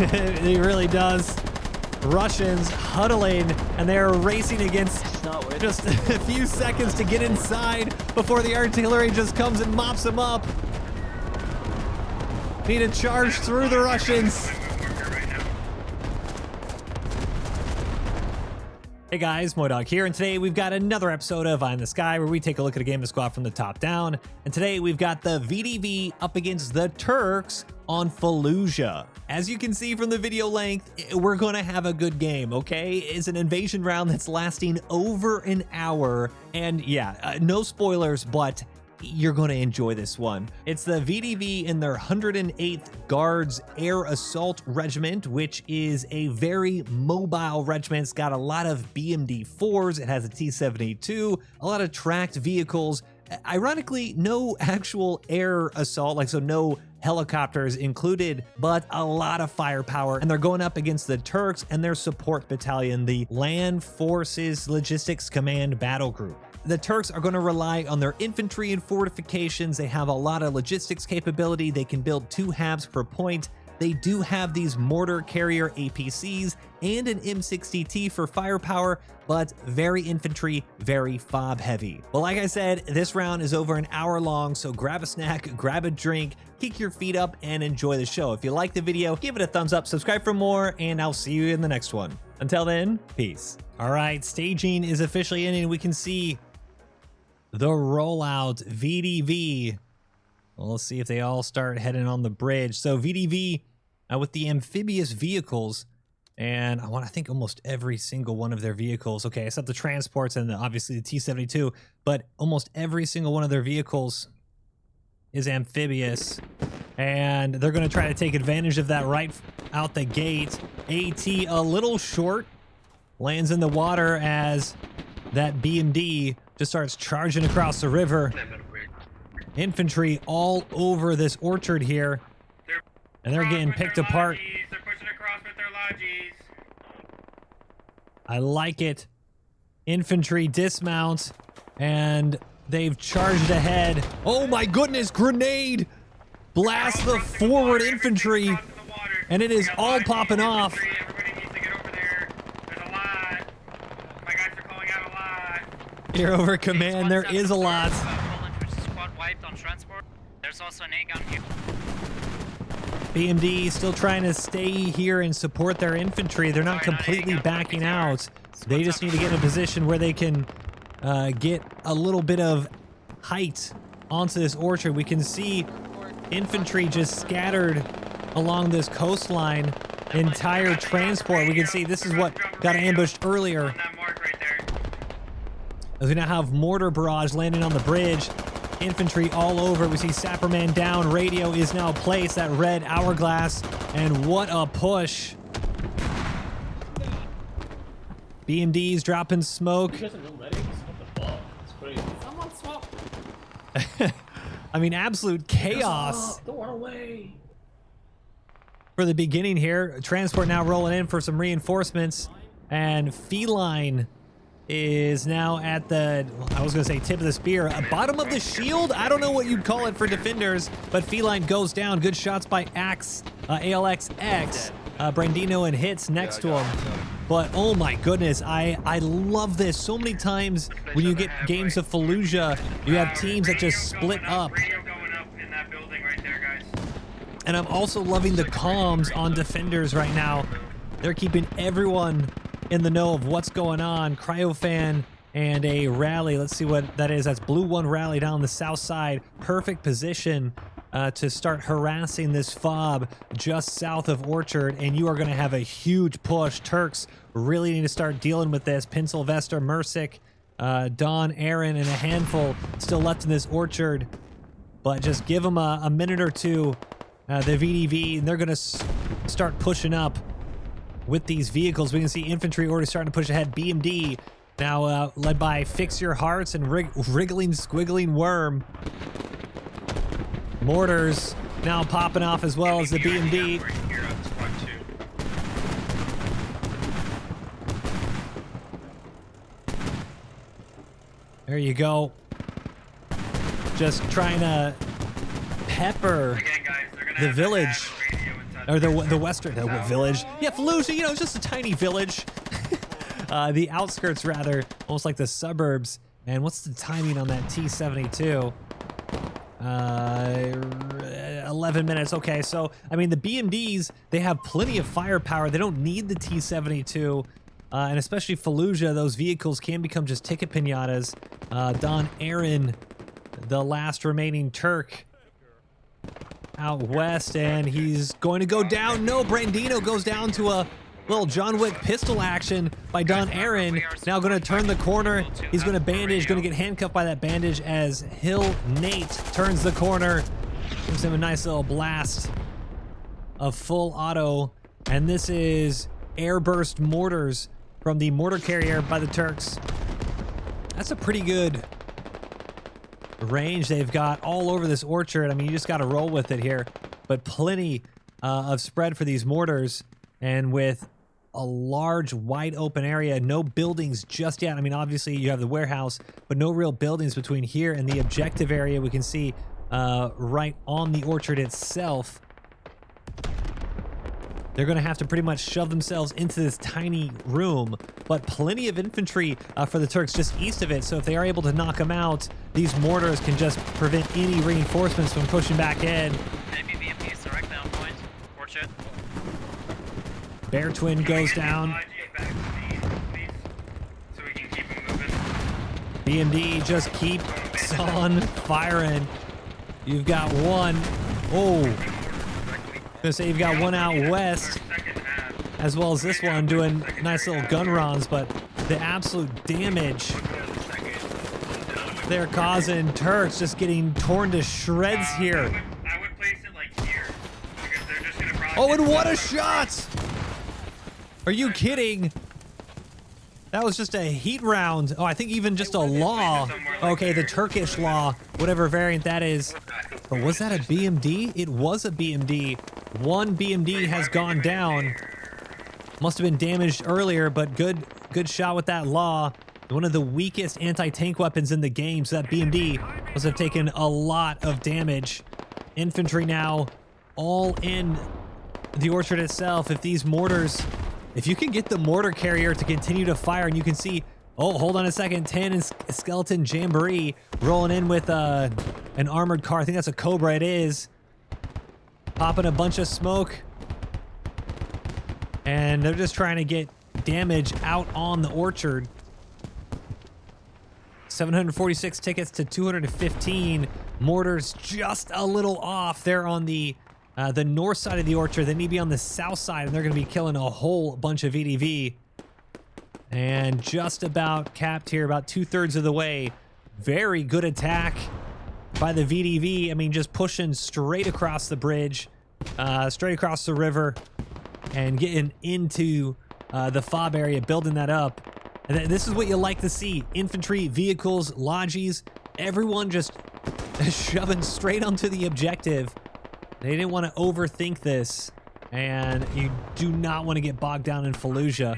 He really does. Russians huddling, and they're racing against just a few seconds to get inside before the artillery just comes and mops them up. Need to charge through the Russians. Hey guys, MoiDawg here, and today we've got another episode of Eye in the Sky where we take a look at a game of squad from the top down. And today we've got the VDV up against the Turks on FALLUJAH. As you can see from the video length, we're gonna have a good game, okay? It's an invasion round that's lasting over an hour, and yeah, no spoilers, but you're going to enjoy this one. It's the VDV in their 108th Guards Air Assault Regiment, which is a very mobile regiment. It's got a lot of BMD-4s. It has a T-72, a lot of tracked vehicles. Ironically, no actual air assault, so no helicopters included, but a lot of firepower. And they're going up against the Turks and their support battalion, the Land Forces Logistics Command Battle Group. The Turks are going to rely on their infantry and fortifications. They have a lot of logistics capability. They can build 2 halves per point. They do have these mortar carrier APCs and an M60T for firepower, but very infantry, very fob heavy. Well, like I said, this round is over an hour long, so grab a snack, grab a drink, kick your feet up, and enjoy the show. If you like the video, give it a thumbs up, subscribe for more, and I'll see you in the next one. Until then, peace. All right, staging is officially in, and we can see the rollout VDV. Well, let's see if they all start heading on the bridge. So VDV with the amphibious vehicles, and I think almost every single one of their vehicles. Okay, except the transports and obviously the T-72, but almost every single one of their vehicles is amphibious, and they're going to try to take advantage of that right out the gate. AT a little short, lands in the water as that BMD just starts charging across the river. Infantry all over this orchard here, and they're getting picked apart. They're pushing across with their lodges. I like it. Infantry dismount, and they've charged ahead. Oh my goodness, grenade! Blast the forward infantry, and it is all popping off. Everybody needs to get over there. There's a lot. My guys are calling out a lot. Here over command, there is a lot. Squad wiped on transport. There's also an A-gun here. BMD still trying to stay here and support their infantry. They're not completely backing out. They just need to get in a position where they can get a little bit of height onto this orchard. We can see infantry just scattered along this coastline. Entire transport. We can see this is what got ambushed earlier. As we now have mortar barrage landing on the bridge. Infantry all over. We see Sapperman down. Radio is now placed. That red hourglass. And what a push. BMD's dropping smoke. I mean, absolute chaos. For the beginning here. Transport now rolling in for some reinforcements. And Feline is now at the, I was going to say tip of the spear, bottom of the shield. I don't know what you'd call it for defenders, but Feline goes down. Good shots by ALXX. Brandino and hits next to him. But oh my goodness, I love this. So many times when you get games of FALLUJAH, you have teams that just split up. And I'm also loving the comms on defenders right now. They're keeping everyone in the know of what's going on. Cryofan and a rally. Let's see what that is. That's Blue 1 rally down the south side. Perfect position to start harassing this fob just south of Orchard, and you are going to have a huge push. Turks really need to start dealing with this. Pinselvester, Mersic, Don, Aaron, and a handful still left in this Orchard, but just give them a minute or two. The VDV, and they're going to start pushing up with these vehicles. We can see infantry already starting to push ahead. BMD now led by Fix Your Hearts and Wriggling Squiggling Worm. Mortars now popping off as well as the BMD. There you go. Just trying to pepper the village. or the western village. Yeah, Fallujah, you know, it's just a tiny village. The outskirts, rather, almost like the suburbs. And what's the timing on that T-72? 11 minutes. Okay, so, I mean, the BMDs, they have plenty of firepower. They don't need the T-72. And especially Fallujah, those vehicles can become just ticket pinatas. Don Aaron, the last remaining Turk, out west, and he's going to go down. No, Brandino goes down to a little John Wick pistol action by Don Aaron. Now going to turn the corner. He's going to bandage, going to get handcuffed by that bandage as Hill Nate turns the corner. Gives him a nice little blast of full auto. And this is airburst mortars from the mortar carrier by the Turks. That's a pretty good range they've got all over this orchard. I mean, you just got to roll with it here. But plenty of spread for these mortars. And with a large, wide open area, no buildings just yet. I mean, obviously you have the warehouse, but no real buildings between here and the objective area. We can see right on the orchard itself. They're going to have to pretty much shove themselves into this tiny room, but plenty of infantry for the Turks just east of it. So if they are able to knock them out, these mortars can just prevent any reinforcements from pushing back in. Maybe BMP is directly on point. Orchard. Bear Twin goes down. BMD just keeps on firing. You've got one. Oh. I'm gonna say you've got one out west, as well as this one doing nice little gun runs, but the absolute damage they're causing, Turks just getting torn to shreds here. I would place it like here, because they're just gonna probably... Oh, and what a shot! Are you kidding? That was just a heat round. Oh, I think even just a law. Okay, the Turkish law, whatever variant that is. But was that a BMD? It was a BMD. One BMD has gone down. Must have been damaged earlier, but good shot with that law. One of the weakest anti-tank weapons in the game, so that BMD must have taken a lot of damage. Infantry now all in the orchard itself. If these mortars... If you can get the mortar carrier to continue to fire, and you can see, oh, hold on a second, 10 and Skeleton Jamboree rolling in with an armored car. I think that's a Cobra, it is. Popping a bunch of smoke. And they're just trying to get damage out on the orchard. 746 tickets to 215. Mortars just a little off. They're on the north side of the orchard. They need to be on the south side, and they're going to be killing a whole bunch of VDV. And just about capped here, about 2/3 of the way. Very good attack by the VDV. I mean, just pushing straight across the bridge, straight across the river, and getting into the fob area, building that up. And this is what you like to see. Infantry, vehicles, lodges, everyone just shoving straight onto the objective. They didn't want to overthink this, and you do not want to get bogged down in Fallujah.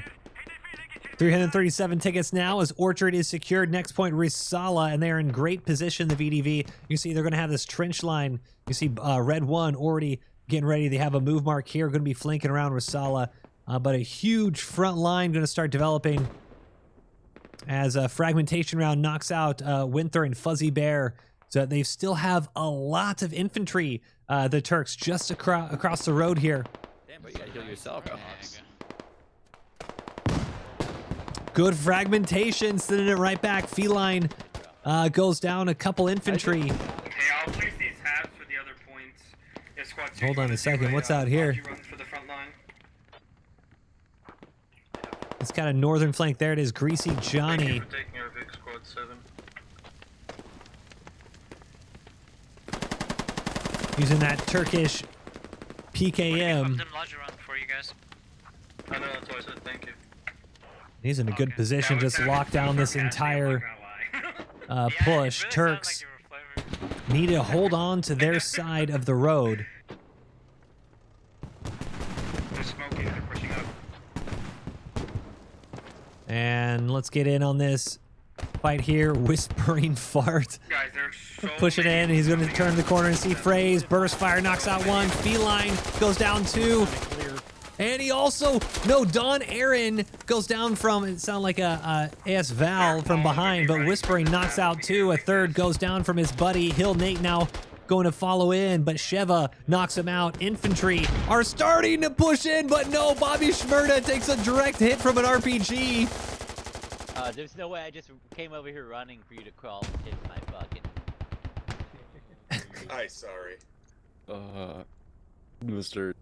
337 tickets now as Orchard is secured. Next point, Risala, and they're in great position, the VDV. You see they're going to have this trench line. You see Red 1 already getting ready. They have a move mark here, going to be flanking around Risala. But a huge front line going to start developing as a fragmentation round knocks out Winther and Fuzzy Bear. So they still have a lot of infantry, the Turks, just across the road here. Damn, but you gotta heal yourself, bro. Good fragmentation, sending it right back. Feline goes down a couple infantry. Okay, I'll place these halves for the other points. If squad 2 Hold on a second, what's out here? For the front line. It's got a northern flank. There it is, Greasy Johnny. Thank you for taking our big squad 7. Using that Turkish PKM. Run for you guys. I know, that's why I said thank you. He's in a good position, just lock down this entire push. Turks need to hold on to their side of the road. They're smoking, they're pushing up. And let's get in on this fight here. Whispering fart. Guys, there's so Pushing in. He's going to turn the corner and see Phrase. Burst fire knocks out one. Feline goes down two. And he also, no, Don Aaron goes down from, it sounded like a AS Val from behind, but Whispering knocks out two. A third goes down from his buddy. Hill Nate now going to follow in, but Sheva knocks him out. Infantry are starting to push in, but no, Bobby Shmurda takes a direct hit from an RPG. There's no way I just came over here running for you to crawl and hit my fucking... Hi, sorry. Mr.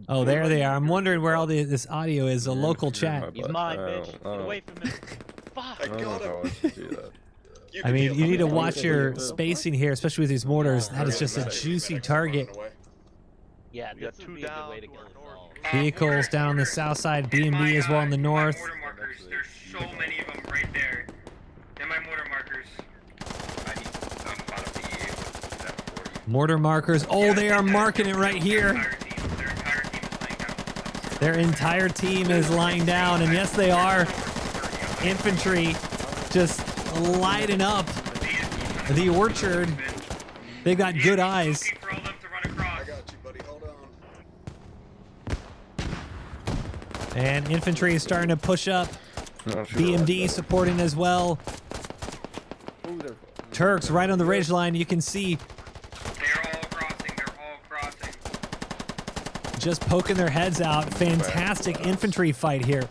Oh, there they are. I'm wondering where all this audio is. A local chat. He's mine, bitch. Get away from me. Fuck. I got him. I mean, you need to watch your spacing here, especially with these mortars. That is just a juicy target. Yeah, this would be a good way to kill us all. Vehicles down on the south side, B&B as well in the north. Mortar markers. There's so many of them right there. They're my mortar markers. I need bottom of the 740. Mortar markers. Oh, they are marking it right here. Their entire team is laying down. Their entire team is lying down, and yes, they are. Infantry just lighting up the orchard. They've got good eyes. Looking for all them to run across. I got you, buddy. Hold on. And infantry is starting to push up. BMD supporting as well. Turks right on the ridge line. You can see They're all crossing. They're all crossing. just poking their heads out. Fantastic infantry fight here.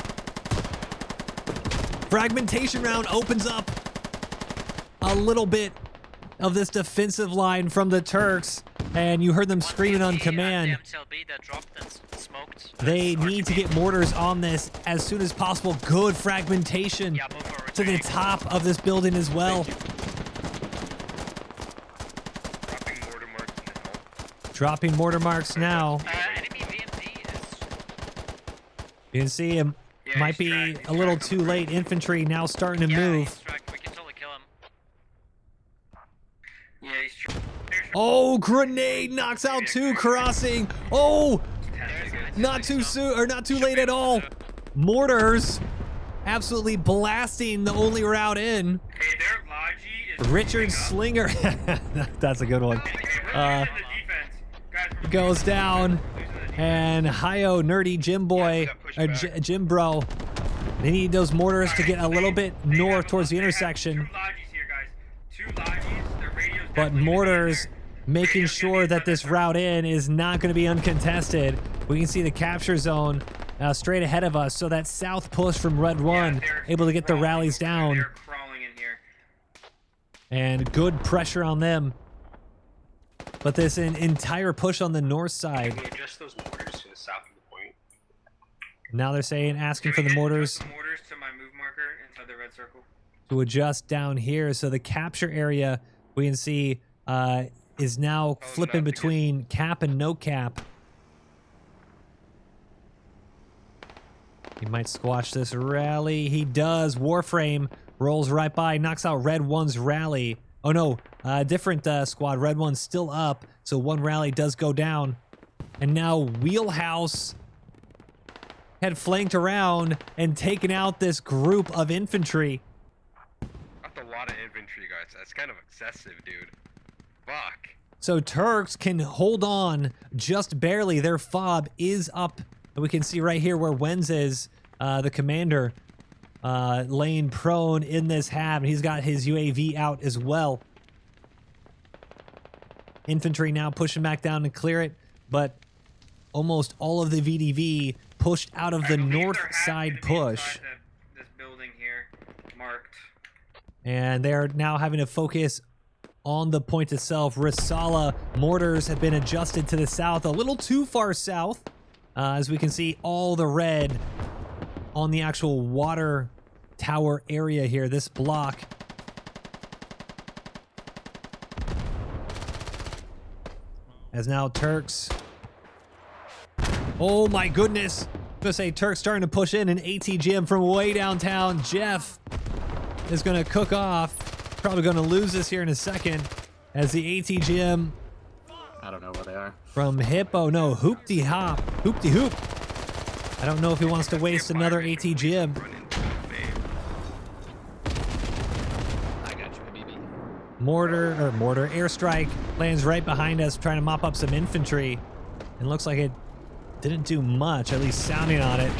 Fragmentation round opens up a little bit of this defensive line from the Turks, and you heard them screaming on command. MTLB that dropped and smoked. They need to get mortars on this as soon as possible. Good fragmentation Yeah, move forward. to the top of this building as well. Dropping mortar marks now. Dropping mortar marks now. Enemy VMD is... You can see him Yeah, might he's be tracked. a little too late. Infantry now starting to Yeah, move. he's tracked. We can totally kill him. Yeah, he's tracked. Oh, grenade knocks out two crossing. Oh, not too soon or not too late at all. Mortars absolutely blasting the only route in. Hey, their Logi is Richard pushing up. Slinger. That's a good one. Hey, we're losing the defense. Guys, we're Goes losing the down. defense. Losing the defense. And Hio Nerdy Jim Boy, or Jim Bro. They need those mortars to get a little bit They north have towards the they have intersection. Two Logis here, guys. Two Logis. Their radio's But definitely gonna be mortars there. making Radio's gonna sure be that this route in is not going to be uncontested. We can see the capture zone straight ahead of us. So that south push from Red One, they're able to get the crawling rallies over there. down. They're crawling in here. And good pressure on them. But this entire push on the north side. Can we adjust those mortars to the south of the point? Now they're saying, asking for Can the we mortars adjust the mortars to my move marker inside the red circle. to adjust down here. So the capture area, we can see, is now flipping between cap and no cap. He might squash this rally. He does. Warframe rolls right by, knocks out Red One's rally. Oh no, different squad. Red One's still up, so one rally does go down. And now Wheelhouse had flanked around and taken out this group of infantry. That's a lot of infantry, guys. That's kind of excessive, dude. Fuck. So Turks can hold on just barely. Their fob is up. We can see right here where Wenz is, the commander, laying prone in this hab. And he's got his UAV out as well. Infantry now pushing back down to clear it, but almost all of the VDV pushed out of the I believe north they're side happy to be push. inside this building here, marked. And they're now having to focus on the point itself. Risala mortars have been adjusted to the south, a little too far south. As we can see all the red on the actual water tower area here, this block. As now Turks. Oh my goodness. I'm gonna say Turks starting to push in an ATGM from way downtown. Jeff is gonna cook off. Probably gonna lose this here in a second. As the ATGM I don't know where they are. from Hippo, no, Hoopty Hop, Hoopty Hoop. I don't know if he wants to waste another ATGM. airstrike lands right behind us, trying to mop up some infantry, and looks like it didn't do much, at least sounding on it.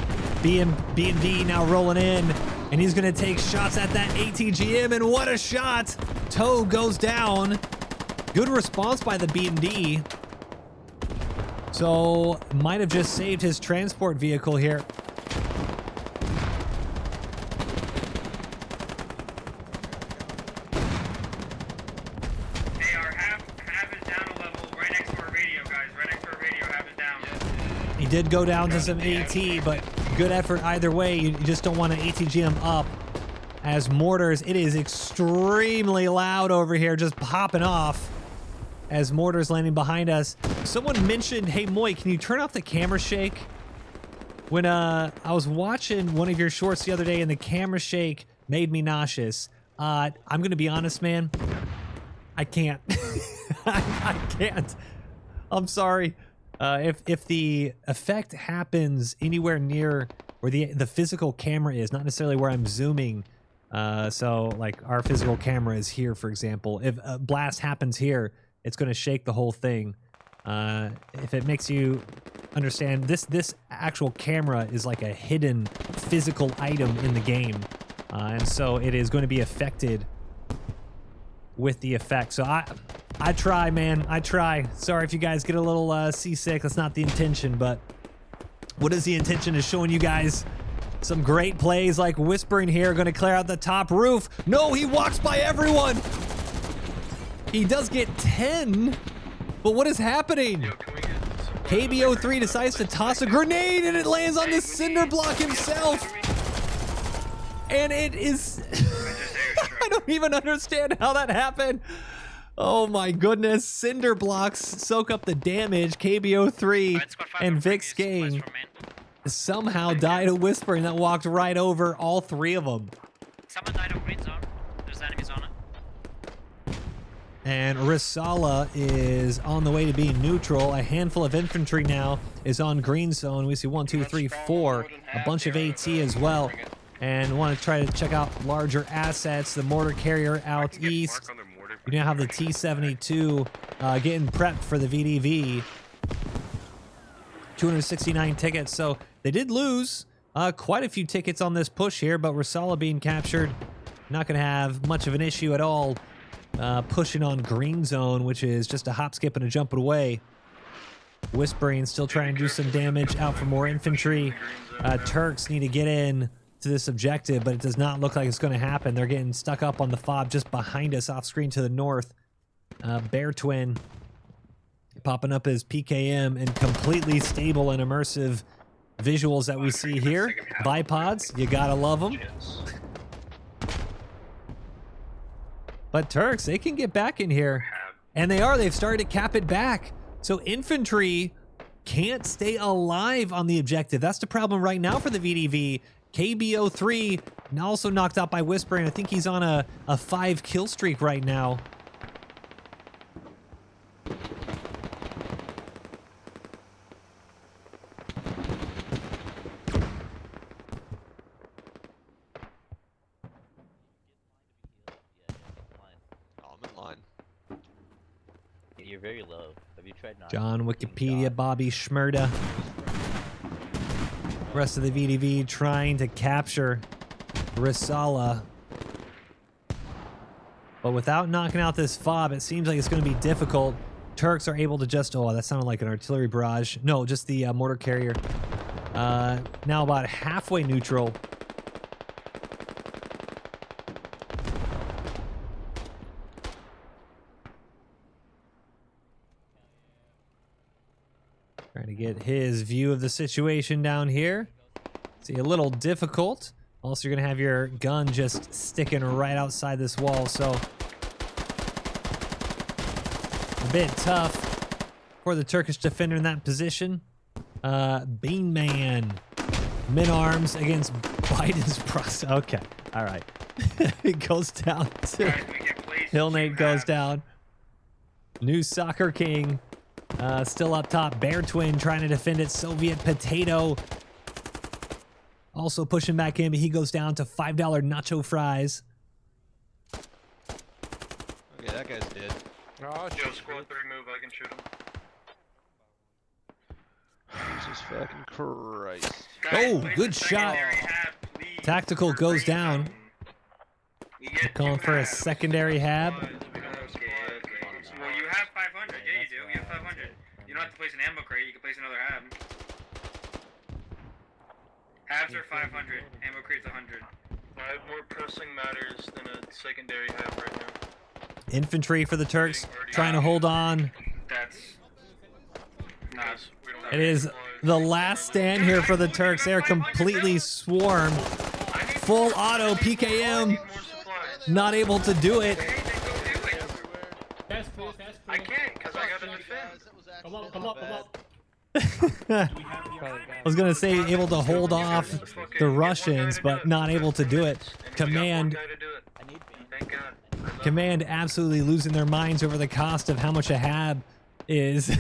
B&D now rolling in, and he's gonna take shots at that ATGM, and what a shot! Toe goes down. Good response by the B&D. So might have just saved his transport vehicle here. He did go down to some AT, but good effort either way. You just don't want to ATGM up as mortars. It is extremely loud over here, just popping off as mortars landing behind us. Someone mentioned, hey, Moi, can you turn off the camera shake? When I was watching one of your shorts the other day and the camera shake made me nauseous. I'm going to be honest, man. I can't. I can't. I'm sorry. If the effect happens anywhere near where the physical camera is, not necessarily where I'm zooming, so like our physical camera is here, for example, if a blast happens here, it's going to shake the whole thing. If it makes you understand, this actual camera is like a hidden physical item in the game, and so it is going to be affected with the effect. So I try, man. I try. Sorry if you guys get a little seasick. That's not the intention, but what is the intention? Is showing you guys some great plays like Whispering here, going to clear out the top roof. No, he walks by everyone. He does get 10, but what is happening? KBO3 decides to toss a grenade and it lands on the cinder block himself. And it is... I don't even understand how that happened. Oh my goodness. Cinder blocks soak up the damage. KBO3 and Vic's gang somehow died a Whispering that walked right over all three of them. Someone died of green zone. There's enemies on it. And Risala is on the way to being neutral. A handful of infantry now is on green zone. We see 1, 2, 3, 4. A bunch of AT as well. And want to try to check out larger assets. The mortar carrier out east. You now have the T-72 getting prepped for the VDV. 269 tickets. So they did lose quite a few tickets on this push here, but Risala being captured, not going to have much of an issue at all. Pushing on green zone, which is just a hop, skip, and a jump away. Whispering still trying to do some damage out for more infantry. Turks need to get in to this objective, but it does not look like it's going to happen. They're getting stuck up on the fob just behind us off screen to the north. Bear Twin popping up as PKM and completely stable and immersive visuals that we see here. Bipods, you gotta love them. But Turks, they can get back in here. And they are. They've started to cap it back. So infantry can't stay alive on the objective. That's the problem right now for the VDV. KBO3 also knocked out by Whispering. I think he's on a 5 kill streak right now. You're very low. Have you tried not? John Wikipedia, Bobby Schmerda. Rest of the VDV trying to capture Risala. But without knocking out this fob, it seems like it's going to be difficult. Turks are able to just... Oh, that sounded like an artillery barrage. No, just the mortar carrier. Now about halfway neutral. Trying to get his view of the situation down here. See, a little difficult. Also, you're going to have your gun just sticking right outside this wall, so a bit tough for the Turkish defender in that position. Bean Man. Min arms against Biden's process. Okay, all right. It goes down to... Hillnate goes down. New Soccer King. Still up top. Bear Twin trying to defend it. Soviet Potato also pushing back in, but he goes down to $5 nacho fries. Okay, That guy's dead. Oh, Joe, squad 3 move, I can shoot him. Jesus fucking Christ. Oh, good shot. Tactical goes down. Calling for a secondary hab. Well, you have 500. Yeah, you do. You have 500. You don't have to place an ammo crate. You can place another hab. Habs are 500. Ammo crate's 100. I have more pressing matters than a secondary hab right now. Infantry for the Turks, trying to hold on. That's not. It is the last stand here for the Turks. They are completely swarmed. Full auto PKM. Not able to do it. I can't, because I gotta defend. Come up, come up, come up. I was gonna say able to hold off the Russians, but not able to do it. Command absolutely losing their minds over the cost of how much a hab is.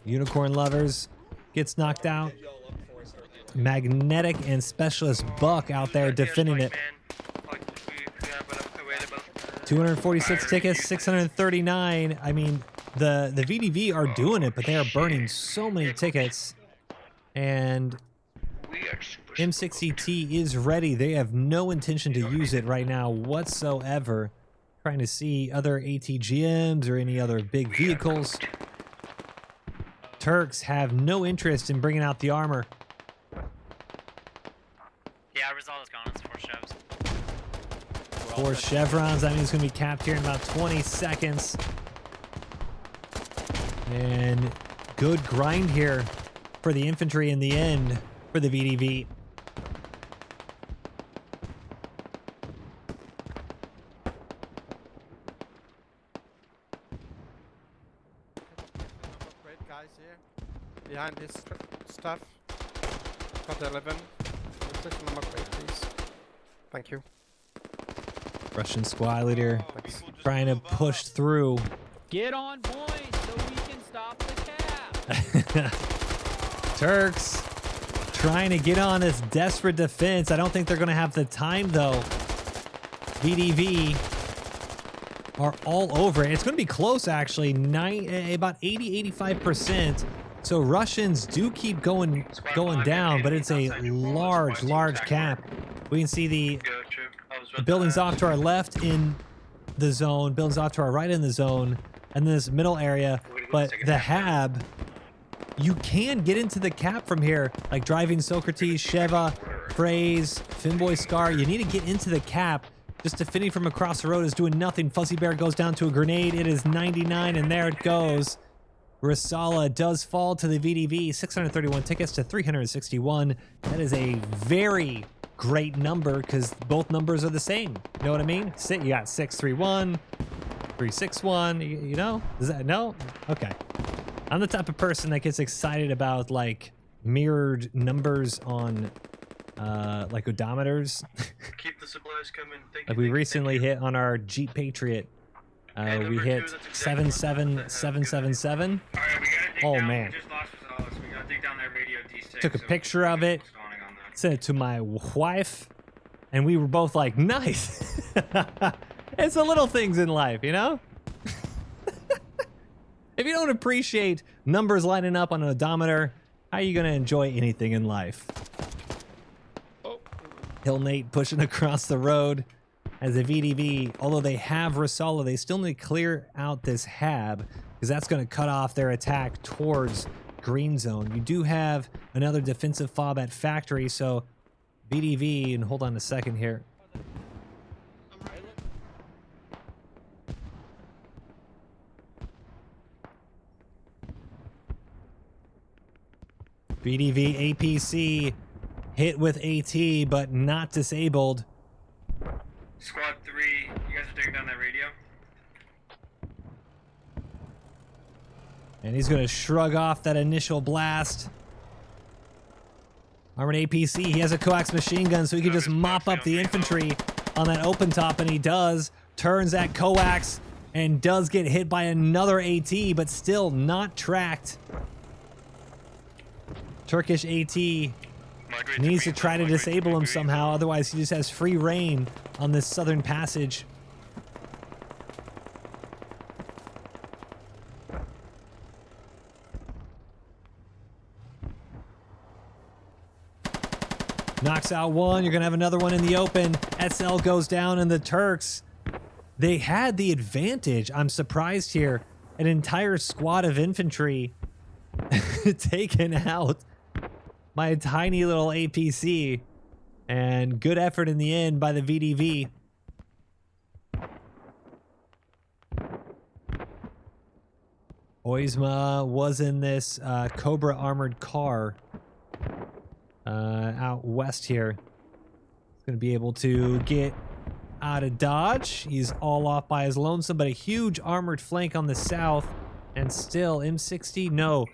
Unicorn Lovers gets knocked out. Magnetic and Specialist Buck out there defending it. 246 tickets, 639. I mean, the VDV are doing it, but they are burning so many tickets. And M60T is ready. They have no intention to use it right now whatsoever. Trying to see other ATGMs or any other big vehicles. Turks have no interest in bringing out the armor. Yeah, result is gone. It's 4 chevs. 4 chevrons. That means it's going to be capped here in about 20 seconds. And good grind here for the infantry in the end for the VDV. Guys here. Behind this stuff. Got 11. Take number crate, please. Thank you. Russian squad leader trying to push through. Get on point so we can stop the cap. Turks trying to get on this desperate defense. I don't think they're going to have the time though. VDV are all over it. It's going to be close actually. About 80-85%. So Russians do keep going down, but it's a large cap. We can see the buildings off to our left in the zone, buildings off to our right in the zone, and then this middle area. But the hab, you can get into the cap from here, like driving Socrates, Sheva, Phrase, Finboy Scar. You need to get into the cap. Just defending from across the road is doing nothing. Fuzzy Bear goes down to a grenade. It is 99, and there it goes. Risala does fall to the VDV, 631 tickets to 361. That is a very great number because both numbers are the same. You know what I mean? You got 631, 361. You know? Is that no? Okay. I'm the type of person that gets excited about like mirrored numbers on like odometers. Keep the supplies coming. Like we recently hit on our Jeep Patriot. We hit 77777. Oh man. Took a picture of it, sent it to my wife, and we were both like, nice. It's the little things in life, you know? If you don't appreciate numbers lining up on an odometer, how are you going to enjoy anything in life? Hill Nate pushing across the road. As a VDV, although they have Risala, they still need to clear out this hab because that's going to cut off their attack towards green zone. You do have another defensive fob at factory, so VDV, and hold on a second here. VDV APC hit with AT, but not disabled. Squad 3, you guys are taking down that radio? And he's going to shrug off that initial blast. Armored APC, he has a coax machine gun, so he can just mop up the infantry on that open top, and he does. Turns that coax and does get hit by another AT, but still not tracked. Turkish AT needs to try to disable him somehow, otherwise he just has free reign on this southern passage. Knocks out one. You're going to have another one in the open. SL goes down, and the Turks, they had the advantage. I'm surprised here. An entire squad of infantry taken out by a tiny little APC. And good effort in the end by the VDV. Oizma was in this Cobra armored car out west here. He's going to be able to get out of dodge. He's all off by his lonesome, but a huge armored flank on the south. And still, M60, no.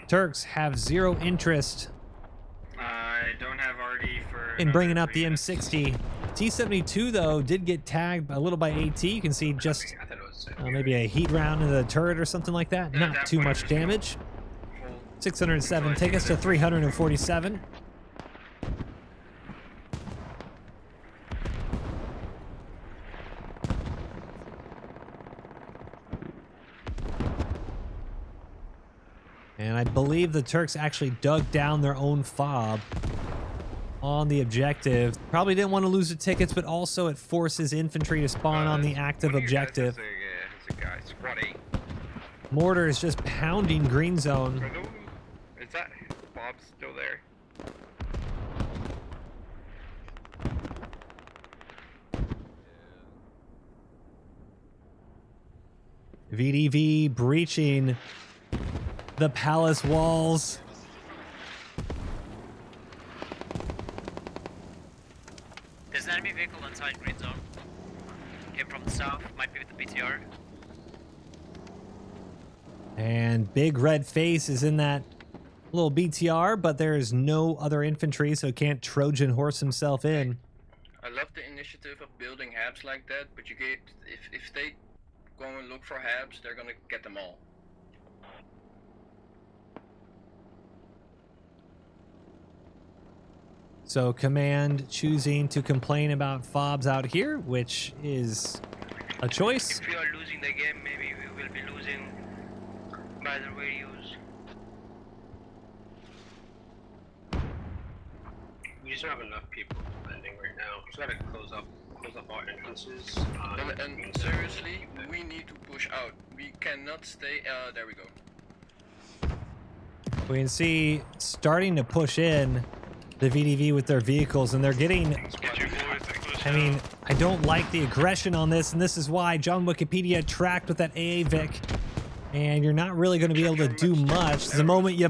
Turks have zero interest I don't have RD for in bringing up the M60. T72, though, did get tagged a little by AT. You can see just maybe a heat round in the turret or something like that. Not too much damage. 607, take us to 347. And I believe the Turks actually dug down their own fob on the objective. Probably didn't want to lose the tickets, but also it forces infantry to spawn on the active objective. Mortar is just pounding green zone. Is that Bob still there? VDV breaching the palace walls. There's an enemy vehicle inside green zone. Came from the south, might be with the BTR. And big red face is in that little BTR, but there is no other infantry, so can't Trojan horse himself in. I love the initiative of building habs like that, but you get if they go and look for habs, they're gonna get them all. So command choosing to complain about fobs out here, which is a choice. If we are losing the game, maybe we will be losing by the radios. We just don't have enough people defending right now. We just gotta close up our entrances. And seriously, we need to push out. We cannot stay. There we go. We can see starting to push in the VDV with their vehicles, and they're getting, I mean, I don't like the aggression on this, and this is why John Wikipedia tracked with that AA Vic, and you're not really going to be able to do much. The moment you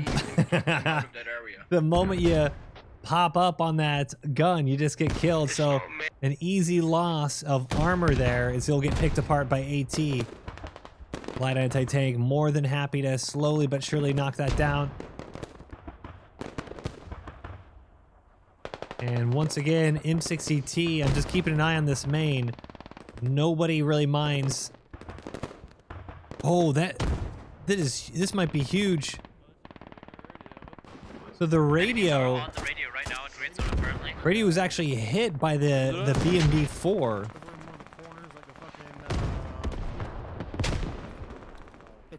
the moment you pop up on that gun, you just get killed. So an easy loss of armor there is he'll get picked apart by AT. Light anti-tank more than happy to slowly but surely knock that down. And once again, M60T, I'm just keeping an eye on this main. Nobody really minds. Oh, this might be huge. So the radio, On the radio right now at green zone apparently. radio was actually hit by the BMD-4.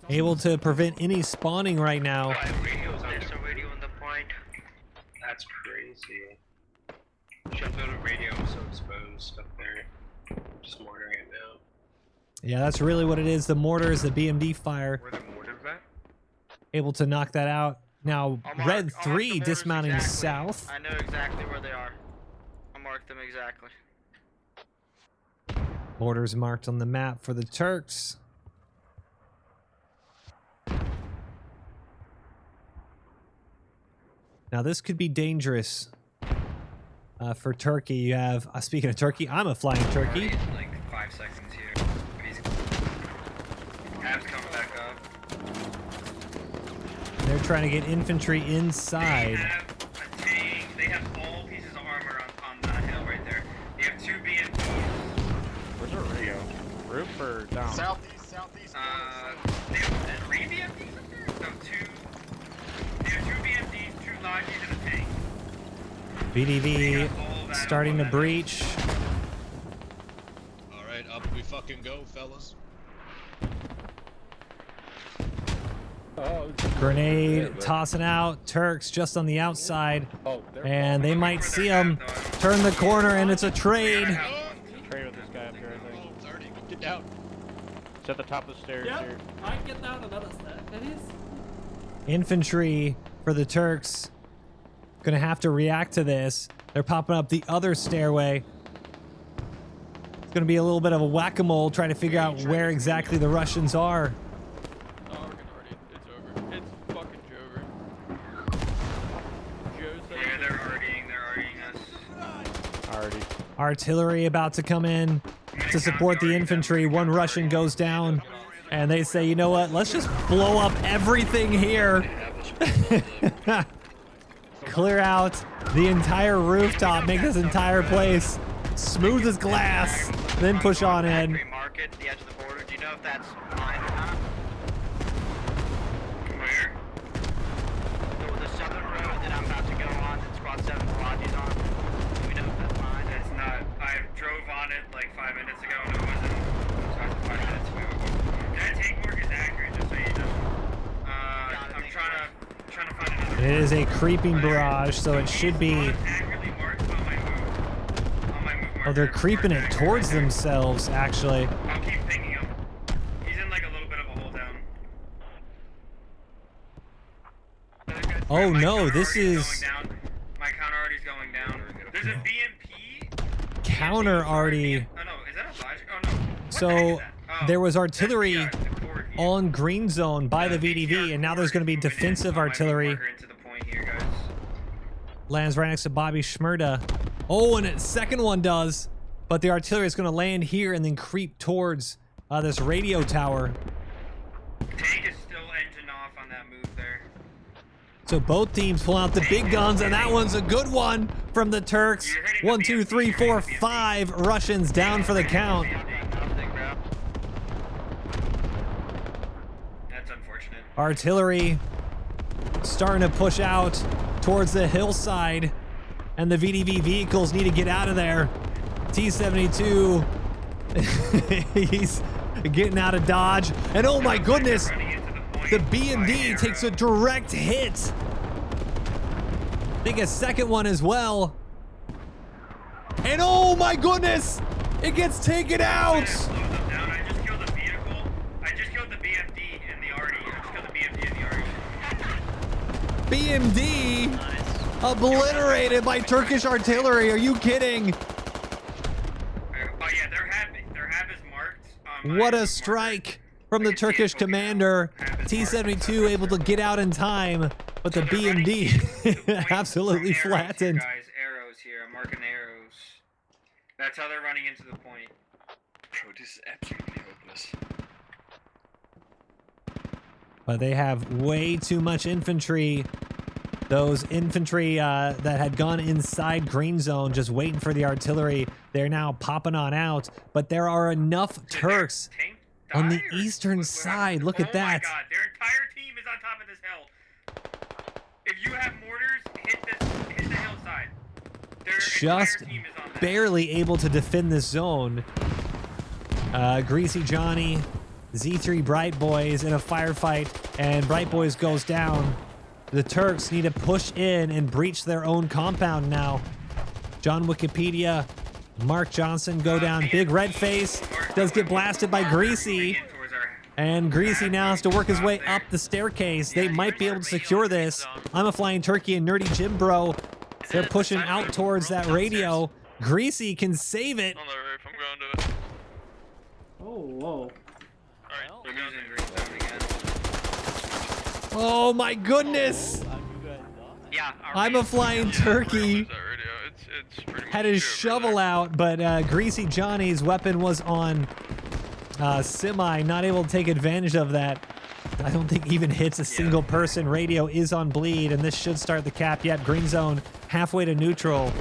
Able to prevent any spawning right now. There's a radio on the point. That's crazy. Should build a radio so exposed up there. Just mortaring it now. Yeah, that's really what it is. The mortar is the BMD fire. Where the mortars at? Able to knock that out. Now, Red 3 dismounting south. I know exactly where they are. I'll mark them exactly. Mortars marked on the map for the Turks. Now, this could be dangerous for Turkey. You have, speaking of Turkey, I'm a flying turkey. Like 5 seconds here. Habs coming back up. They're trying to get infantry inside. They have a tank. They have all pieces of armor on that hill right there. They have 2 BMPs. Where's our radio? Roof or down? Southeast. They have 3 BMPs up there? No, 2. VDV starting to breach. Alright, up we fucking go, fellas. Grenade tossing out. Turks just on the outside. And they might see him turn the corner, and it's a trade. Trade with this guy up here, I think. Get down. It's at the top of the stairs here. I get down another step. It is. Infantry for the Turks. Gonna have to react to this. They're popping up the other stairway. It's gonna be a little bit of a whack-a-mole trying to figure out where exactly the Russians are. Artillery about to come in to support the infantry. One Russian goes down, and they say, you know what, let's just blow up everything here. Clear out the entire rooftop, make this entire place smooth as glass, then push on in. Market, the edge of the border. Do you know if that's mine or not? Where? The southern road that I'm about to go on, that Squad 7 Lodges on. Do we know if that's mine? It's not. I drove on it like 5 minutes ago and it wasn't. So I was 5 minutes ago. That tank mark is accurate, just so you know. I'm trying to find another. It is a creeping barrage, so it should be. Oh, they're creeping it towards themselves, actually. I'll keep pinging him. He's in like a little bit of a hold down. Oh no, this is My counter already's going down. There's a BMP. counter already. Oh no, is that a flash? Oh no. So there was artillery on green zone by the VDV, and now there's going to be defensive artillery. Lands right next to Bobby Shmurda. Oh, and a second one does, but the artillery is going to land here and then creep towards this radio tower. Tank is still engine off on that move there. So both teams pull out the big guns, and that one's a good one from the Turks. 1, 2, 3, 4, 5 Russians down for the count. That's unfortunate. Artillery starting to push out towards the hillside, and the VDV vehicles need to get out of there. T-72, he's getting out of dodge, and oh my goodness, the BMD takes a direct hit. I think a second one as well. And oh my goodness, it gets taken out. I just killed the vehicle. I just killed the BMD and the RD. I just killed the BMD and the RD. BMD Nice. obliterated by Turkish artillery. Are you kidding? Oh yeah, their hab is marked. What a strike from the Turkish commander. T-72 able to get out in time, but the BMD absolutely flattened. Guys, arrows here. I'm marking arrows. That's how they're running into the point. Bro, this is absolutely hopeless. But they have way too much infantry. Those infantry that had gone inside green zone just waiting for the artillery, they're now popping on out. But there are enough Turks on the eastern side. Look at that. Oh my god, their entire team is on top of this hill. If you have mortars, hit the hillside. Their Just entire team is on that. barely able to defend this zone. Greasy Johnny, Z3 Bright Boys in a firefight, and Bright Boys goes down. The Turks need to push in and breach their own compound now. John Wikipedia, Mark Johnson go down. Big red face does get blasted by Greasy. And Greasy now has to work his way up the staircase. They might be able to secure this. I'm a Flying Turkey and Nerdy Jim Bro. They're pushing out towards that radio. Greasy can save it. On the roof, I'm going to it. Oh, whoa. Alright, we're using green zone again. Oh my goodness. Yeah. I'm a Flying Turkey. Had his shovel out, but Greasy Johnny's weapon was on semi, not able to take advantage of that. I don't think even hits a single person. Radio is on bleed, and this should start the cap. Yep, green zone halfway to neutral.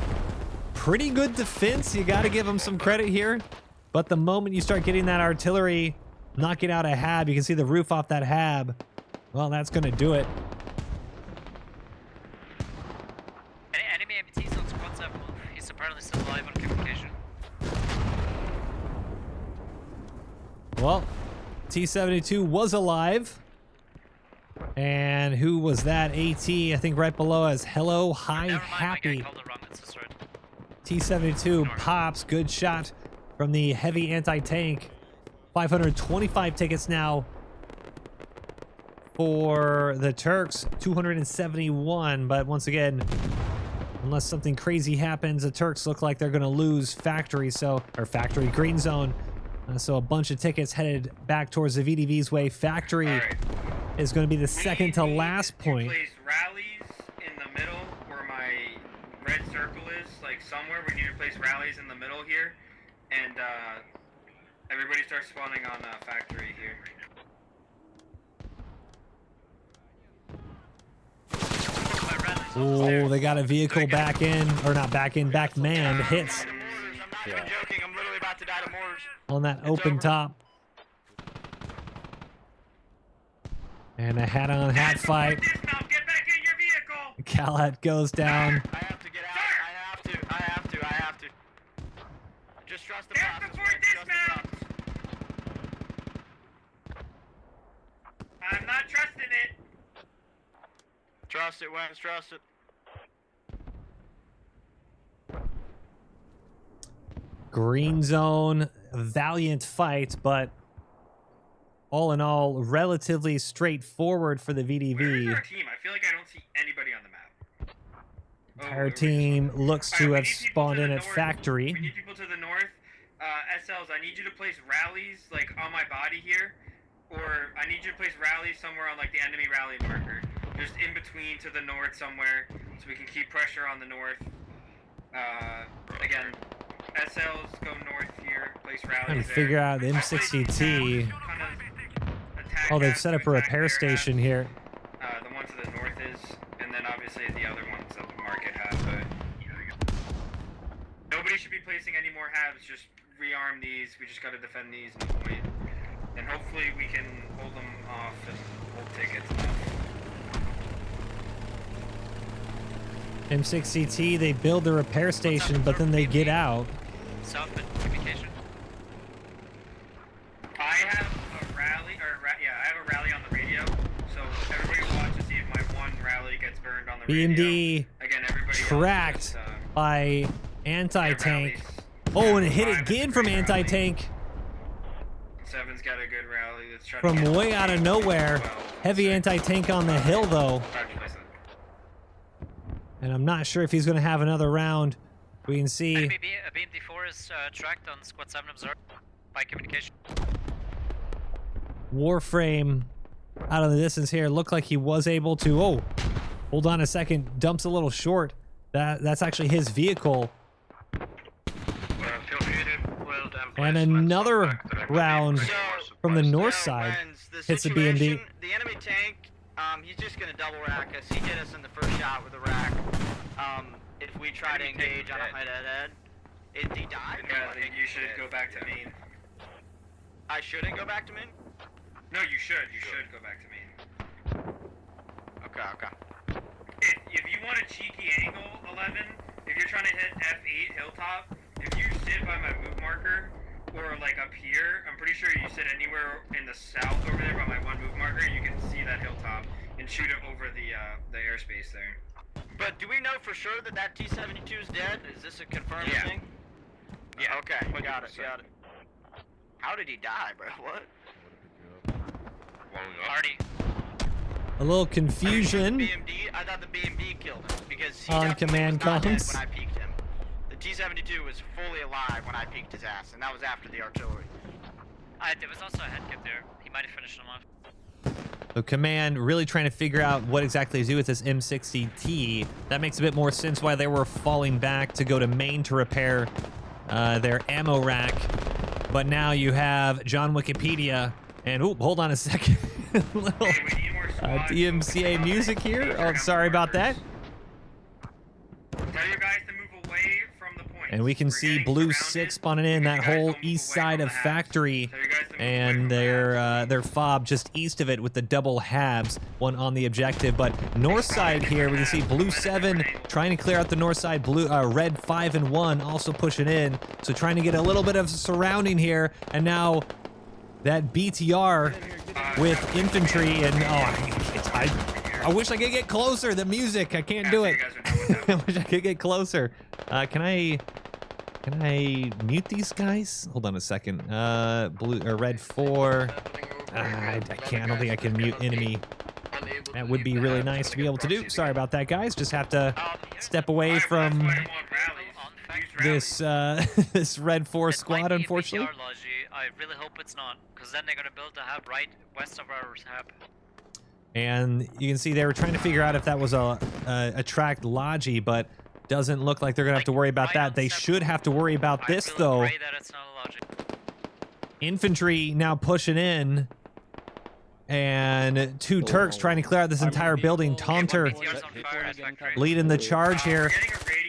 Pretty good defense. You got to give him some credit here. But the moment you start getting that artillery knocking out a hab, you can see the roof off that hab. Well, that's going to do it. Enemy amputees on squad Well, T72 was alive. And who was that? AT, I think right below us. Hello, hi, happy. T72 pops. Good shot from the heavy anti-tank. 525 tickets now for the Turks. 271. But once again, unless something crazy happens, the Turks look like they're going to lose factory. Factory green zone. So a bunch of tickets headed back towards the VDV's way. Factory is going to be the second to last point. Place rallies in the middle where my red circle is, like somewhere we need to place rallies in the middle here, and everybody starts spawning on factory here. Oh, they got a vehicle back in, or not back in, back manned. Hits I'm not even joking. I'm literally about to die to mortars. on that open top. And a hat-on hat fight. Get back in your vehicle! Calat goes down. I have to get out. I have to. Just trust the process. Trust the process. I'm not trusting it. Trust it, Wens. Trust it. Green zone, valiant fight, but all in all, relatively straightforward for the VDV. Where's our team? I feel like I don't see anybody on the map. Entire team looks to have spawned in at factory. We need people to the north. SLs, I need you to place rallies like on my body here, or I need you to place rallies somewhere on like the enemy rally marker, just in between to the north somewhere, so we can keep pressure on the north. Again, SLs go north here, place rallies. Trying to figure out the M60T. Oh, they've set up a repair station here. The one to the north is, and then obviously the other ones that the market has. But nobody should be placing any more halves. Just rearm these. We just got to defend these in the point, and hopefully we can hold them off and hold tickets enough. M60T, they build the repair station, but then they get out. Southbound communication. I have a rally, I have a rally on the radio, so everybody will watch to see if my one rally gets burned on the radio. BMD Again, everybody tracked by anti-tank. Oh, and it hit again from anti-tank. Seven's got a good rally. Let's try From to way out of nowhere. Heavy anti-tank on the hill, though. And I'm not sure if he's going to have another round. We can see. BMD4 is tracked on Squad 7 observed by communication. Warframe out of the distance here. Looked like he was able to. Oh, hold on a second. Dumps a little short. That's actually his vehicle. And another round from the north side hits the BMD. The enemy tank, he's just gonna double rack us. He hit us in the first shot with a rack. If we try to engage on a head-to-head, he died. Yeah, then you should go back to main. I shouldn't go back to main? No, you should. You should go back to main. Okay. If you want a cheeky angle, 11, if you're trying to hit F8 hilltop, if you sit by my move marker, or like up here, I'm pretty sure you sit anywhere in the south over there by my one move marker, you can see that hilltop and shoot it over the airspace there. But do we know for sure that that T-72 is dead? Is this a confirmed thing? Yeah. Okay, got it. How did he die, bro? What? Party. A little confusion I thought the BMD killed him because he on command was not dead comms. when I peeked him. The T-72 was fully alive when I peeked his ass, and that was after the artillery. There was also a head kit there. He might have finished him off. So command really trying to figure out what exactly to do with this M60T. That makes a bit more sense why they were falling back to go to main to repair their ammo rack. But now you have John Wikipedia and hold on a second. Little DMCA music here. Oh, sorry about that. Tell your guys to move away from the point. And we can see Blue 6 spawning in that whole east side of factory, and their fob just east of it with the double halves, one on the objective. But north side here, we can see Blue 7 trying to clear out the north side. Blue Red 5 and 1 also pushing in, so trying to get a little bit of surrounding here. And now that BTR with infantry, and I wish I could get closer. The music, I can't do it. I wish I could get closer. Can I mute these guys? Hold on a second. Blue or red 4. I can't. I don't think I can mute enemy. That would be really nice to be able to do. Sorry about that, guys. Just have to step away from this this red 4 squad, unfortunately. I really hope it's not, because then they're gonna build a hub right west of our hub. And you can see they were trying to figure out if that was a tracked Logi, but doesn't look like they're gonna have to worry about that. They should have to worry about this though. Infantry now pushing in, and 2 Turks trying to clear out this entire building. Taunter leading the charge here.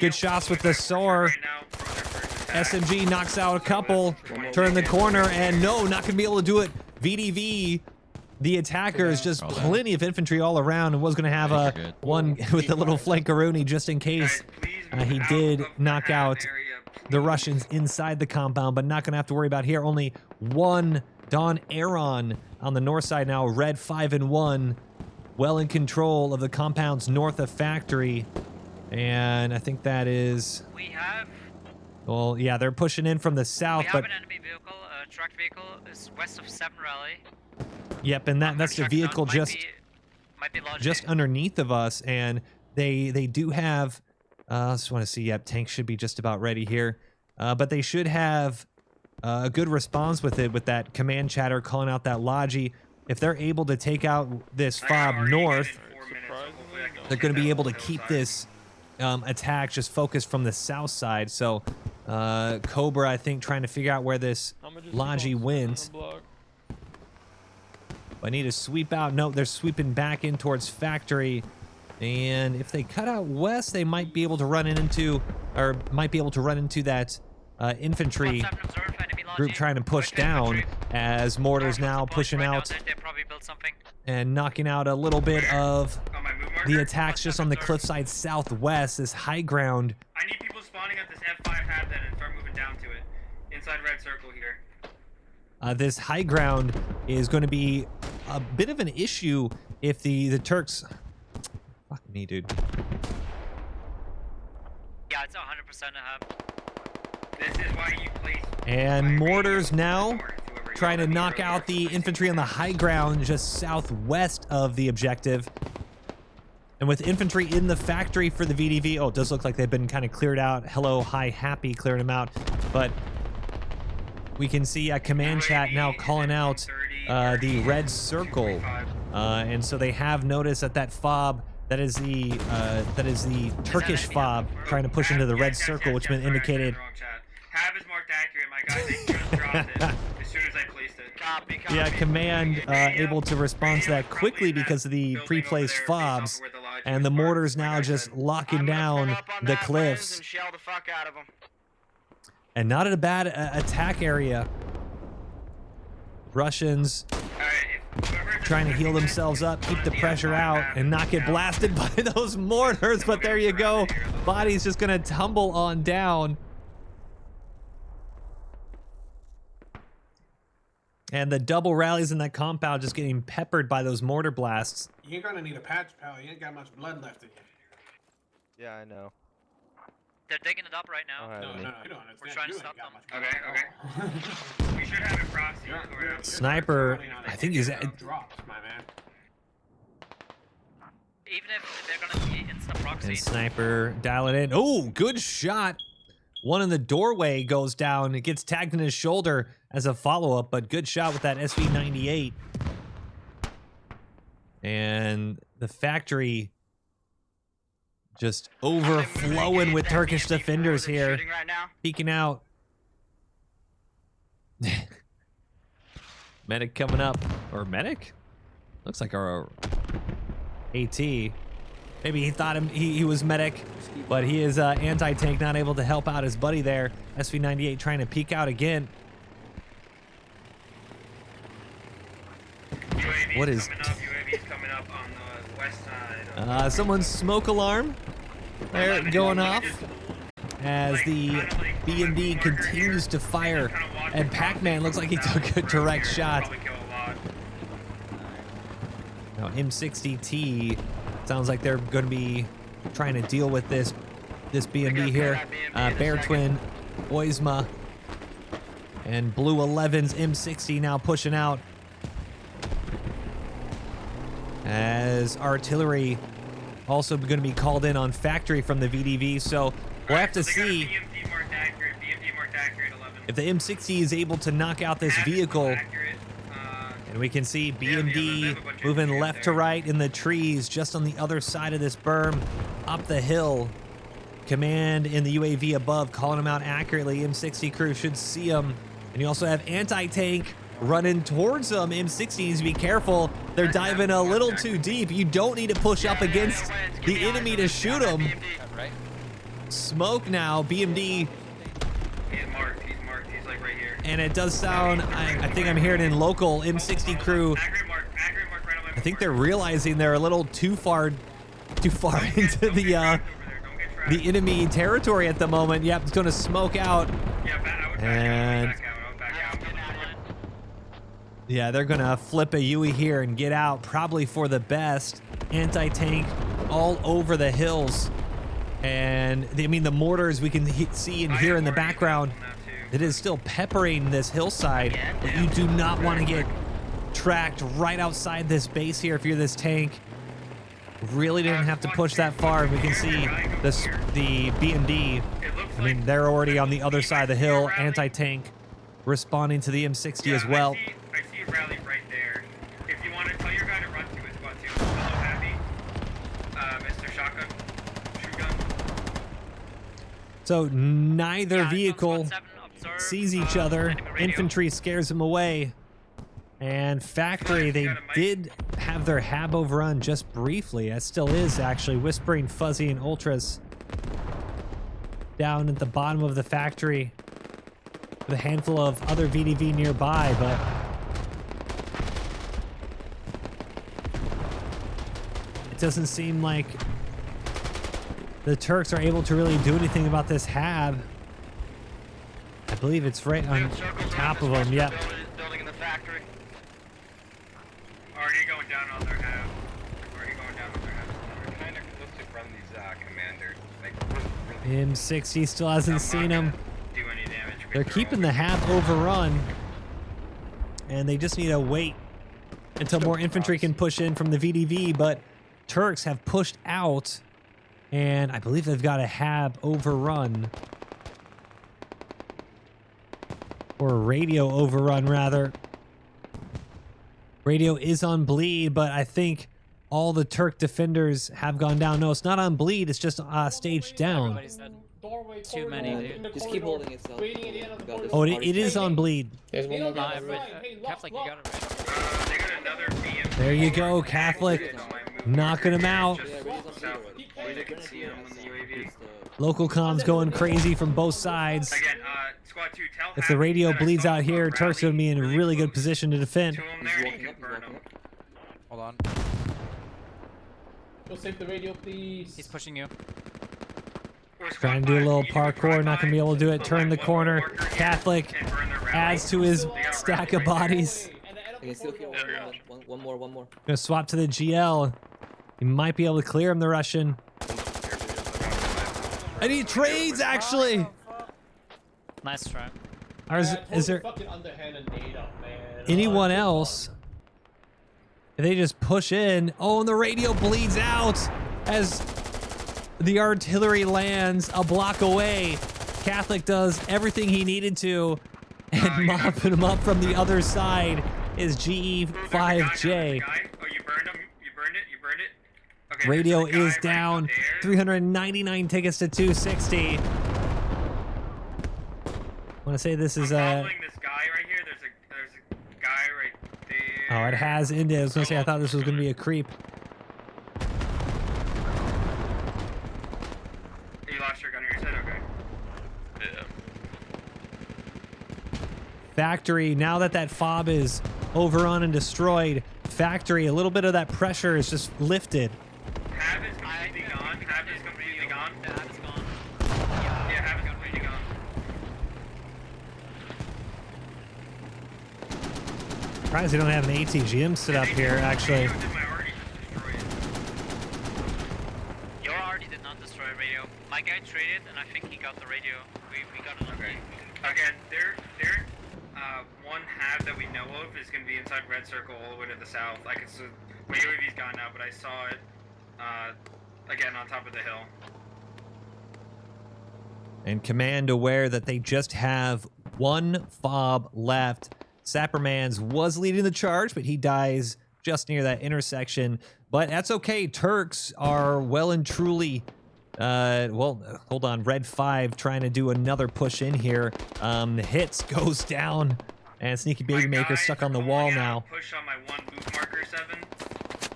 Good shots with the SOAR. SMG knocks out a couple. Turn the corner, and no, not gonna be able to do it. VDV, the attackers, just plenty of infantry all around, and was gonna have a one with a little flankaroonie just in case. He did knock out the Russians inside the compound, but not gonna have to worry about here. Only one Airborne on the north side now. Red 5 and 1, well in control of the compounds north of factory, and I think that is. We have. Well, yeah, they're pushing in from the south, we have but an enemy vehicle, a truck vehicle, is west of 7 Rally. Yep, and that's the vehicle just underneath of us, and they do have. I just want to see. Yep, tank should be just about ready here, but they should have a good response with it, with that command chatter calling out that Logi. If they're able to take out this fob north, they're going to be able to keep this attack just focused from the south side. So Cobra, I think, trying to figure out where this Logi went. I need to sweep out. No, they're sweeping back in towards factory. And if they cut out west, they might be able to run into, or might be able to run into that infantry group trying to push down, as mortars now pushing out and knocking out a little bit of the attacks just on the cliffside southwest, this high ground. I need people spawning at this F5 hab then and start moving down to it. Inside red circle here. This high ground is going to be a bit of an issue if the Turks. Fuck me, dude. Yeah, it's 100% a hub. This is why you place. And mortars now trying to knock out the infantry on the high ground just southwest of the objective. And with infantry in the factory for the VDV, oh, it does look like they've been kind of cleared out. Hello, hi, happy, clearing them out. But we can see a command chat now calling out the red circle. And so they have noticed that fob, that is the Turkish fob trying to push into the red circle, which has been indicated. Hab is marked accurate, my guys. They just dropped it as soon as I placed it. Copy. Yeah, command able to respond to that quickly because of the pre-placed fobs, and the mortars now just locking down the cliffs. And not at a bad attack area. Russians trying to heal themselves up, keep the pressure out, and not get blasted by those mortars. But there you go. Body's just gonna tumble on down. And the double rallies in that compound just getting peppered by those mortar blasts. You ain't gonna need a patch, pal. You ain't got much blood left in you. Yeah, I know. They're digging it up right now. No, you don't understand. We're trying to stop them. Okay. We should have it proxy. Sniper, I think he's drops, my man. Even if they're gonna be insta proxy. And Sniper dial it in. Oh, good shot. One in the doorway goes down. It gets tagged in his shoulder as a follow-up, but good shot with that SV98. And the factory just overflowing with Turkish defenders here. Peeking out. Medic coming up. Or medic? Looks like our AT. Maybe he thought he was medic, but he is anti-tank, not able to help out his buddy there. SV98 trying to peek out again. What is... UAV's coming up on the west side. Someone's smoke alarm there going off as the BMD continues to fire And Pac-Man looks like he took a direct shot. Probably kill a lot. Now M60T sounds like they're going to be trying to deal with this BMD here. Bear Twin, Oizma, and Blue 11's M60 now pushing out. As artillery also going to be called in on factory from the VDV, so we'll have to see BMD marked accurate 11. if the M60 is able to knock out this vehicle. And we can see BMD moving left to right in the trees just on the other side of this berm up the hill. Command in the UAV above calling him out accurately. M60 crew should see him. And you also have anti-tank running towards them. M60 needs to be careful. They're diving a little too deep. You don't need to push up against the enemy to shoot them. Smoke now. BMD. He's marked. He's like right here. And it does sound, I think I'm hearing in local M60 crew. Accurate mark right on my I think they're realizing they're a little too far into the enemy territory at the moment. Yep, it's going to smoke out. And yeah, they're going to flip a Yui here and get out, probably for the best. Anti-tank all over the hills. And I mean, the mortars we can see and hear in the background. It is still peppering this hillside, but you do not want to get tracked right outside this base here if you're this tank. Really didn't have to push that far. We can see the BMD. I mean, they're already on the other side of the hill. Anti-tank responding to the M60 as well. I see a rally right there. If you want to tell your guy to run to his spot too. Hello, Happy. Mr. Shotgun. Shoot gun. So neither vehicle sees each other. Infantry scares them away. And factory, they did have their hab overrun just briefly. That still is actually Whispering Fuzzy and Ultras down at the bottom of the factory with a handful of other VDV nearby, but it doesn't seem like the Turks are able to really do anything about this hab. I believe it's right on top of them. Yep. Building in the factory. Already going down on their hab. We're kind of close to from these commanders. Like, M60 still hasn't seen him. Do any damage. They're keeping the hab overrun, and they just need to wait until more infantry can push in from the VDV, but Turks have pushed out, and I believe they've got a hab overrun. Or a radio overrun, rather. Radio is on bleed, but I think all the Turk defenders have gone down. No, it's not on bleed. It's just staged down. Too many, dude. Just keep holding it still. Oh, it is on bleed. There's one more guy. Catholic, you got it. There you go, Catholic. Knocking him out. Local comms going crazy from both sides. If the radio bleeds out here, Turks going to be in a really good position to defend. Hold on. Go save the radio, please. He's pushing you. Trying to do a little parkour, not going to be able to do it. Turn the corner. Catholic adds to his stack of bodies. I can still kill one more. Going to swap to the GL. He might be able to clear him, the Russian. And he trades, actually. Nice try. Is there anyone else? If they just push in. Oh, and the radio bleeds out as the artillery lands a block away. Catholic does everything he needed to, and mopping him up from the other side is GE5J. Oh, you burned him? You burned it? Okay, Radio is down. 399 tickets to 260. I want to say this is a. This guy right here. There's a guy right there. Oh, it has ended. I was gonna say I thought this was gonna be a creep. You lost your gun here, you said? Okay. yeah. Factory, now that fob is overrun and destroyed, factory, a little bit of that pressure is just lifted. Hab is completely gone. Hab is completely gone. Yeah, Hab is completely gone. Surprised they don't have an ATGM set up here, actually. Your already did not destroy radio. My guy traded, and I think he got the radio. We got it. Okay. Again, their one half that we know of is going to be inside red circle all the way to the south. I can see my UAV's gone now, but I saw it again on top of the hill. And command aware that they just have one fob left. Sappermans was leading the charge, but he dies just near that intersection. But that's okay. Turks are well and truly, well, hold on. Red 5 trying to do another push in here. Hits goes down, and Sneaky Baby Maker stuck on the wall now. Push on my one boot marker 7.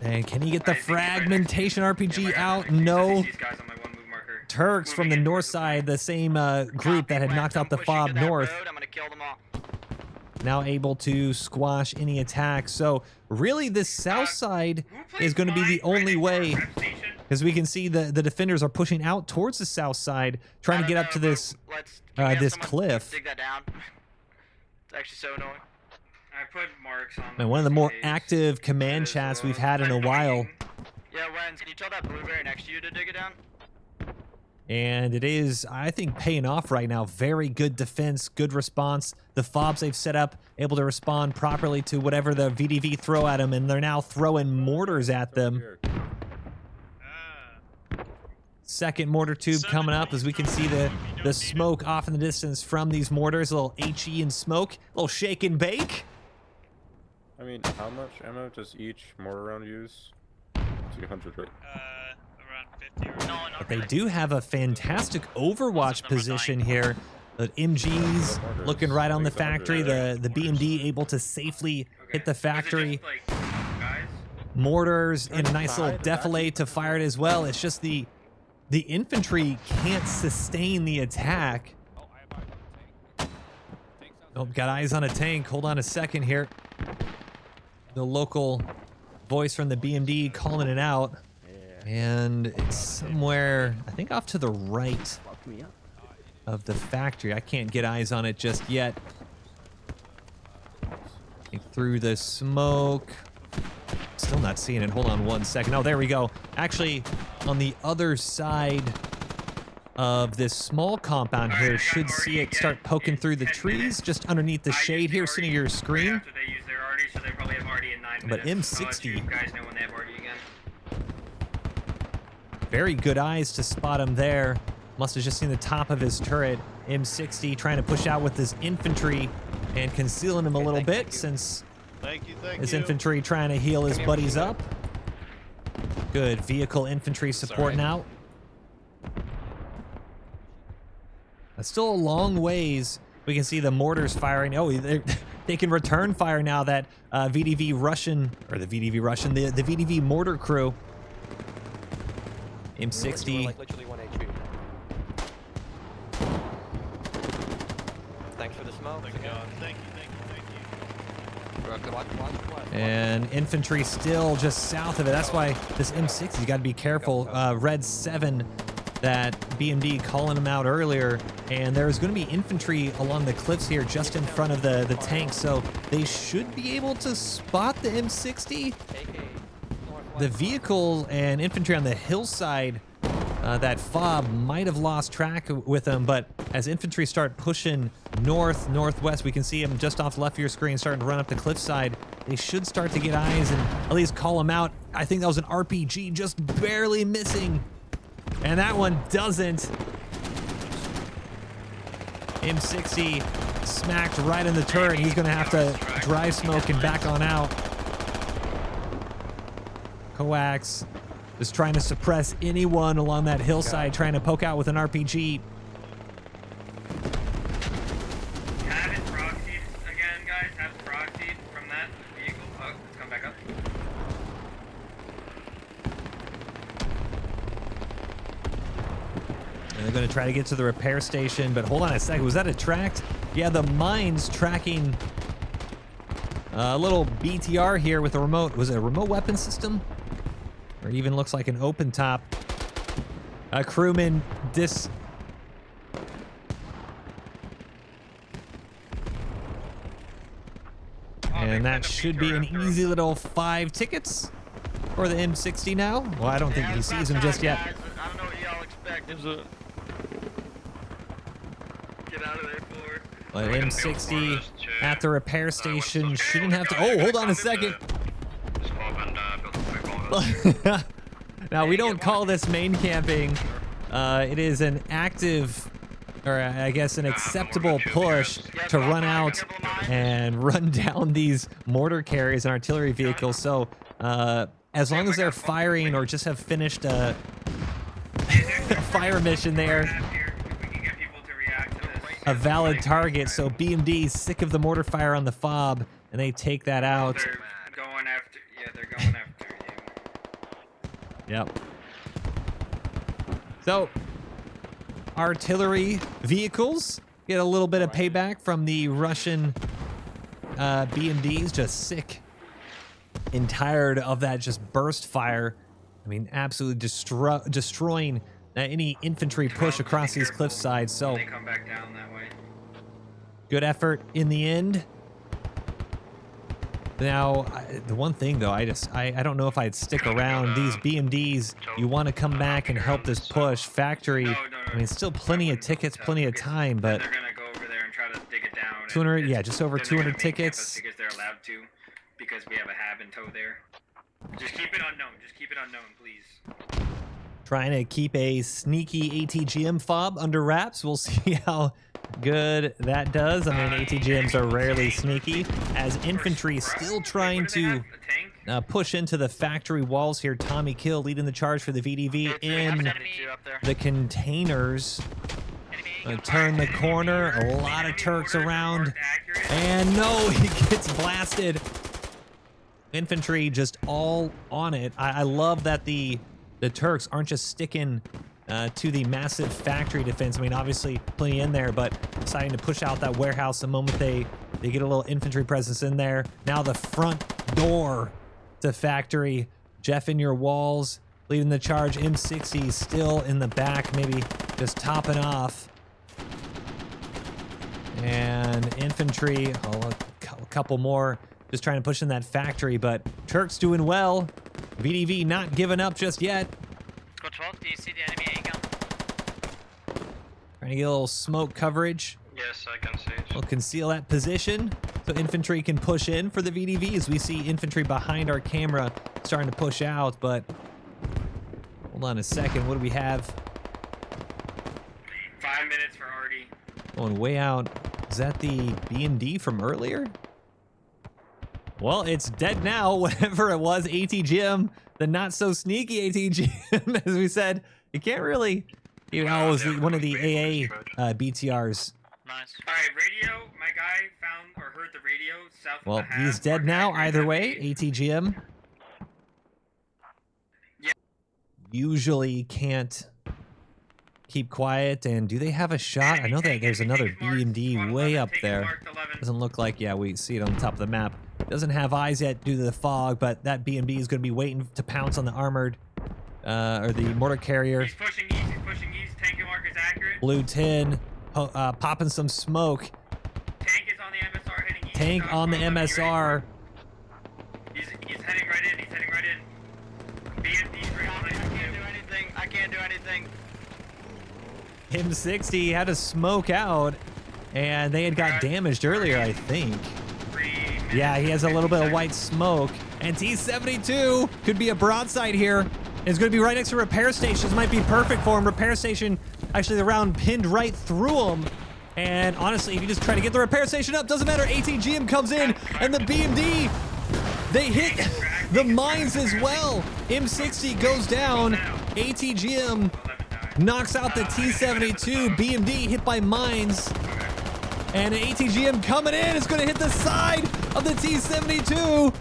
And can he get the fragmentation RPG out? No. Turks from the north side, the same group that had knocked out the fob north, now able to squash any attack. So really this south side is going to be the only way, because we can see the defenders are pushing out towards the south side, trying to get up to this this cliff. Dig that down. It's actually so annoying. I put marks on. And one of the more active command chats we've had in a while. Yeah, Rens, can you tell that blueberry next to you to dig it down? And it is, I think, paying off right now. Very good defense, good response. The fobs they've set up, able to respond properly to whatever the VDV throw at them, and they're now throwing mortars at them. Second mortar tube coming up, as we can see the smoke off in the distance from these mortars. A little HE and smoke, a little shake and bake. I mean, how much ammo does each mortar round use? 200, right? But they do have a fantastic overwatch position here. The MG's looking right on the factory. The BMD able to safely hit the factory. Mortars in a nice little defilade to fire it as well. It's just the infantry can't sustain the attack. Oh, got eyes on a tank. Hold on a second here. The local voice from the BMD calling it out. And it's somewhere, I think, off to the right of the factory. I can't get eyes on it just yet. Through the smoke. Still not seeing it. Hold on one second. Oh, there we go. Actually, on the other side of this small compound here, should see it start poking through the trees just underneath the shade here, sitting your screen. But M60, very good eyes to spot him there. Must have just seen the top of his turret. M60 trying to push out with his infantry and concealing him a little bit, since his infantry trying to heal his buddies up. Good vehicle infantry support now. That's still a long ways. We can see the mortars firing. Oh, they can return fire now that VDV Russian, or the VDV mortar crew. M60. Like literally 1 HP. Thanks for the smoke. Thank you. And infantry still just south of it. That's why this M60, you got to be careful. Red 7, that BMD calling him out earlier. And there's going to be infantry along the cliffs here just in front of the tank. So they should be able to spot the M60. The vehicle and infantry on the hillside, that fob might have lost track with them, but as infantry start pushing northwest, we can see them just off left of your screen starting to run up the cliffside. They should start to get eyes and at least call them out. I think that was an RPG just barely missing, and that one doesn't. M60 smacked right in the turret. He's going to have to dry smoke and back on out. Coax just trying to suppress anyone along that hillside, trying to poke out with an RPG. Have it proxied again, guys. Have it proxied from that vehicle. Oh, let's come back up. And they're going to try to get to the repair station, but hold on a second. Was that a tracked? Yeah, the mine's tracking a little BTR here with a remote. Was it a remote weapon system? Or even looks like an open top. A crewman and And that should be an easy little 5 tickets for the M60 now. Well, I don't think he sees him just yet. Guys, I don't know what y'all expect. Get out of there, Floor. But M60 at the repair station shouldn't have to. Oh, hold on a second. Now, we don't call this main camping. It is an active, or I guess an acceptable push to run out and run down these mortar carriers and artillery vehicles. So as long as they're firing or just have finished a fire mission there, a valid target. So BMD's sick of the mortar fire on the fob, and they take that out. They're going after. Yeah, they're going after you. Yep. So, artillery vehicles get a little bit of payback from the Russian BMDs. Just sick and tired of that just burst fire. I mean, absolutely destroying any infantry push across these cliff sides. So, They come back down that way. good effort in the end. Now, the one thing though, I don't know if I'd stick around. These BMDs, you want to come back and help this push. Factory, I mean, still plenty of tickets, plenty of time, but They're gonna go over there and try to dig it down. 200, yeah, just over 200 tickets. Because they're allowed to, because we have a hab in tow there. Just keep it unknown. Just keep it unknown, please. Trying to keep a sneaky ATGM fob under wraps. We'll see how good that does. I mean, ATGMs are rarely sneaky, as infantry still trying to push into the factory walls here. Tommy Kill leading the charge for the VDV in the containers. Turn the corner, a lot of Turks around, and no, he gets blasted. Infantry just all on it. I love that the Turks aren't just sticking to the massive factory defense. I mean, obviously plenty in there, but deciding to push out that warehouse the moment they get a little infantry presence in there. Now the front door to factory. Jeff in your walls, leading the charge. M60 still in the back, maybe just topping off. And infantry, a couple more, just trying to push in that factory, but Turks doing well. VDV not giving up just yet. Squad 12, do you see the enemy A-gun? Trying to get a little smoke coverage. Yes, I can see it. We'll conceal that position so infantry can push in for the VDV, as we see infantry behind our camera starting to push out, but hold on a second. What do we have? 5 minutes for Artie. Going way out. Is that the BMD from earlier? Well, it's dead now, whatever it was. ATGM, the not so sneaky ATGM, as we said. You can't really, you know, it was one of the AA BTRs. Nice. Alright, radio. My guy found or heard the radio south of Well, the hab. he's dead now, either way. ATGM. Yeah. Usually can't keep quiet. And do they have a shot? I know that there's another BMD way up there. Doesn't look like, yeah, we see it on the top of the map. Doesn't have eyes yet due to the fog, but that BMD is going to be waiting to pounce on the armored, or the mortar carrier. He's pushing east. He's pushing east. Tank and mark is accurate. Blue tin, popping some smoke. Tank is on the MSR heading east. Tank on the MSR. He's heading right in. He's heading right in. BMD's right on it. I can't do anything. I can't do anything. M60 had to smoke out, and they had got damaged earlier, I think. Yeah, he has a little bit of white smoke. And T-72 could be a broadside here. It's going to be right next to repair stations. Might be perfect for him. Repair station, actually the round pinned right through him. And honestly, if you just try to get the repair station up, doesn't matter. ATGM comes in, and the BMD, they hit the mines as well. M60 goes down. ATGM knocks out the T-72. BMD hit by mines. And an ATGM coming in is going to hit the side of the T-72.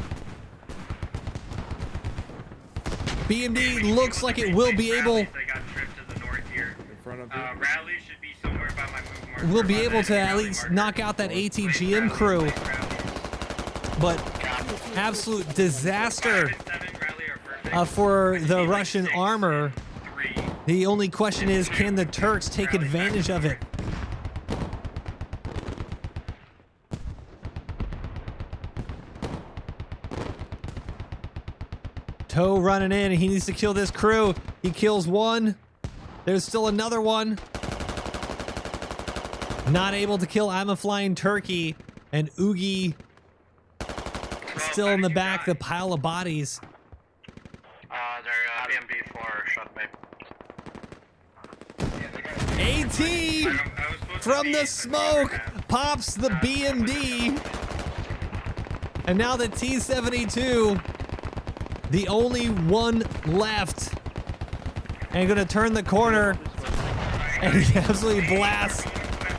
BMD looks like it will be able. They got tripped to the north here. Rally should be somewhere by my move marker. We'll be able to at least knock out that ATGM crew. But absolute disaster for the Russian armor. The only question is, can the Turks take advantage of it? Toe running in. He needs to kill this crew. He kills one. There's still another one. Not able to kill I'm a Flying Turkey. And Oogie still in the back, the pile of bodies. They're BMB for shot me. AT from the smoke pops the BMD. And now the T-72, the only one left. And gonna turn the corner. And he absolutely blasts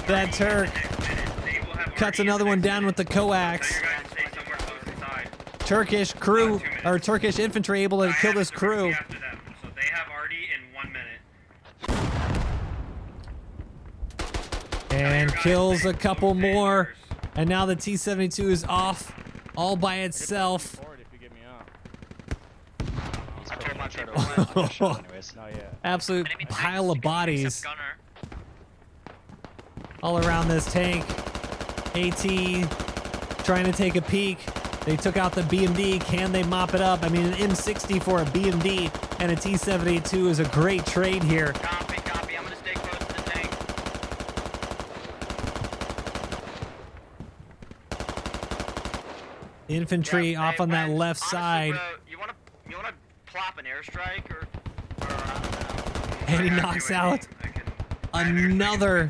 that Turk. Cuts another one down with the coax. Turkish crew, or Turkish infantry able to kill this crew. So they have already in 1 minute. And kills a couple more. And now the T-72 is off all by itself. Absolute pile of bodies all around this tank. AT trying to take a peek. They took out the BMD. Can they mop it up? I mean, an M60 for a BMD and a T-72 is a great trade here. Copy, copy. I'm gonna stay close to the tank. Infantry off on that left side. You wanna plop an airstrike or and he knocks out another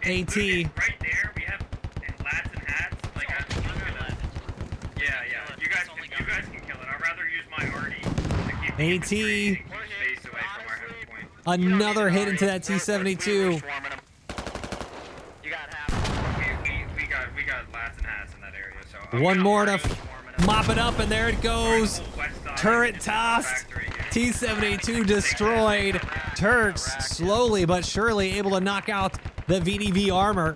AT. Right there, we have lats and hats. Like, yeah. You guys can kill it. I'd rather use my arty to keep space away from our heavy point. Another hit into that T-72. You got half. We got lats and hats in that area. So One more to mop it up, and there it goes. Turret tossed. T-72 destroyed. Turks slowly but surely able to knock out the VDV armor.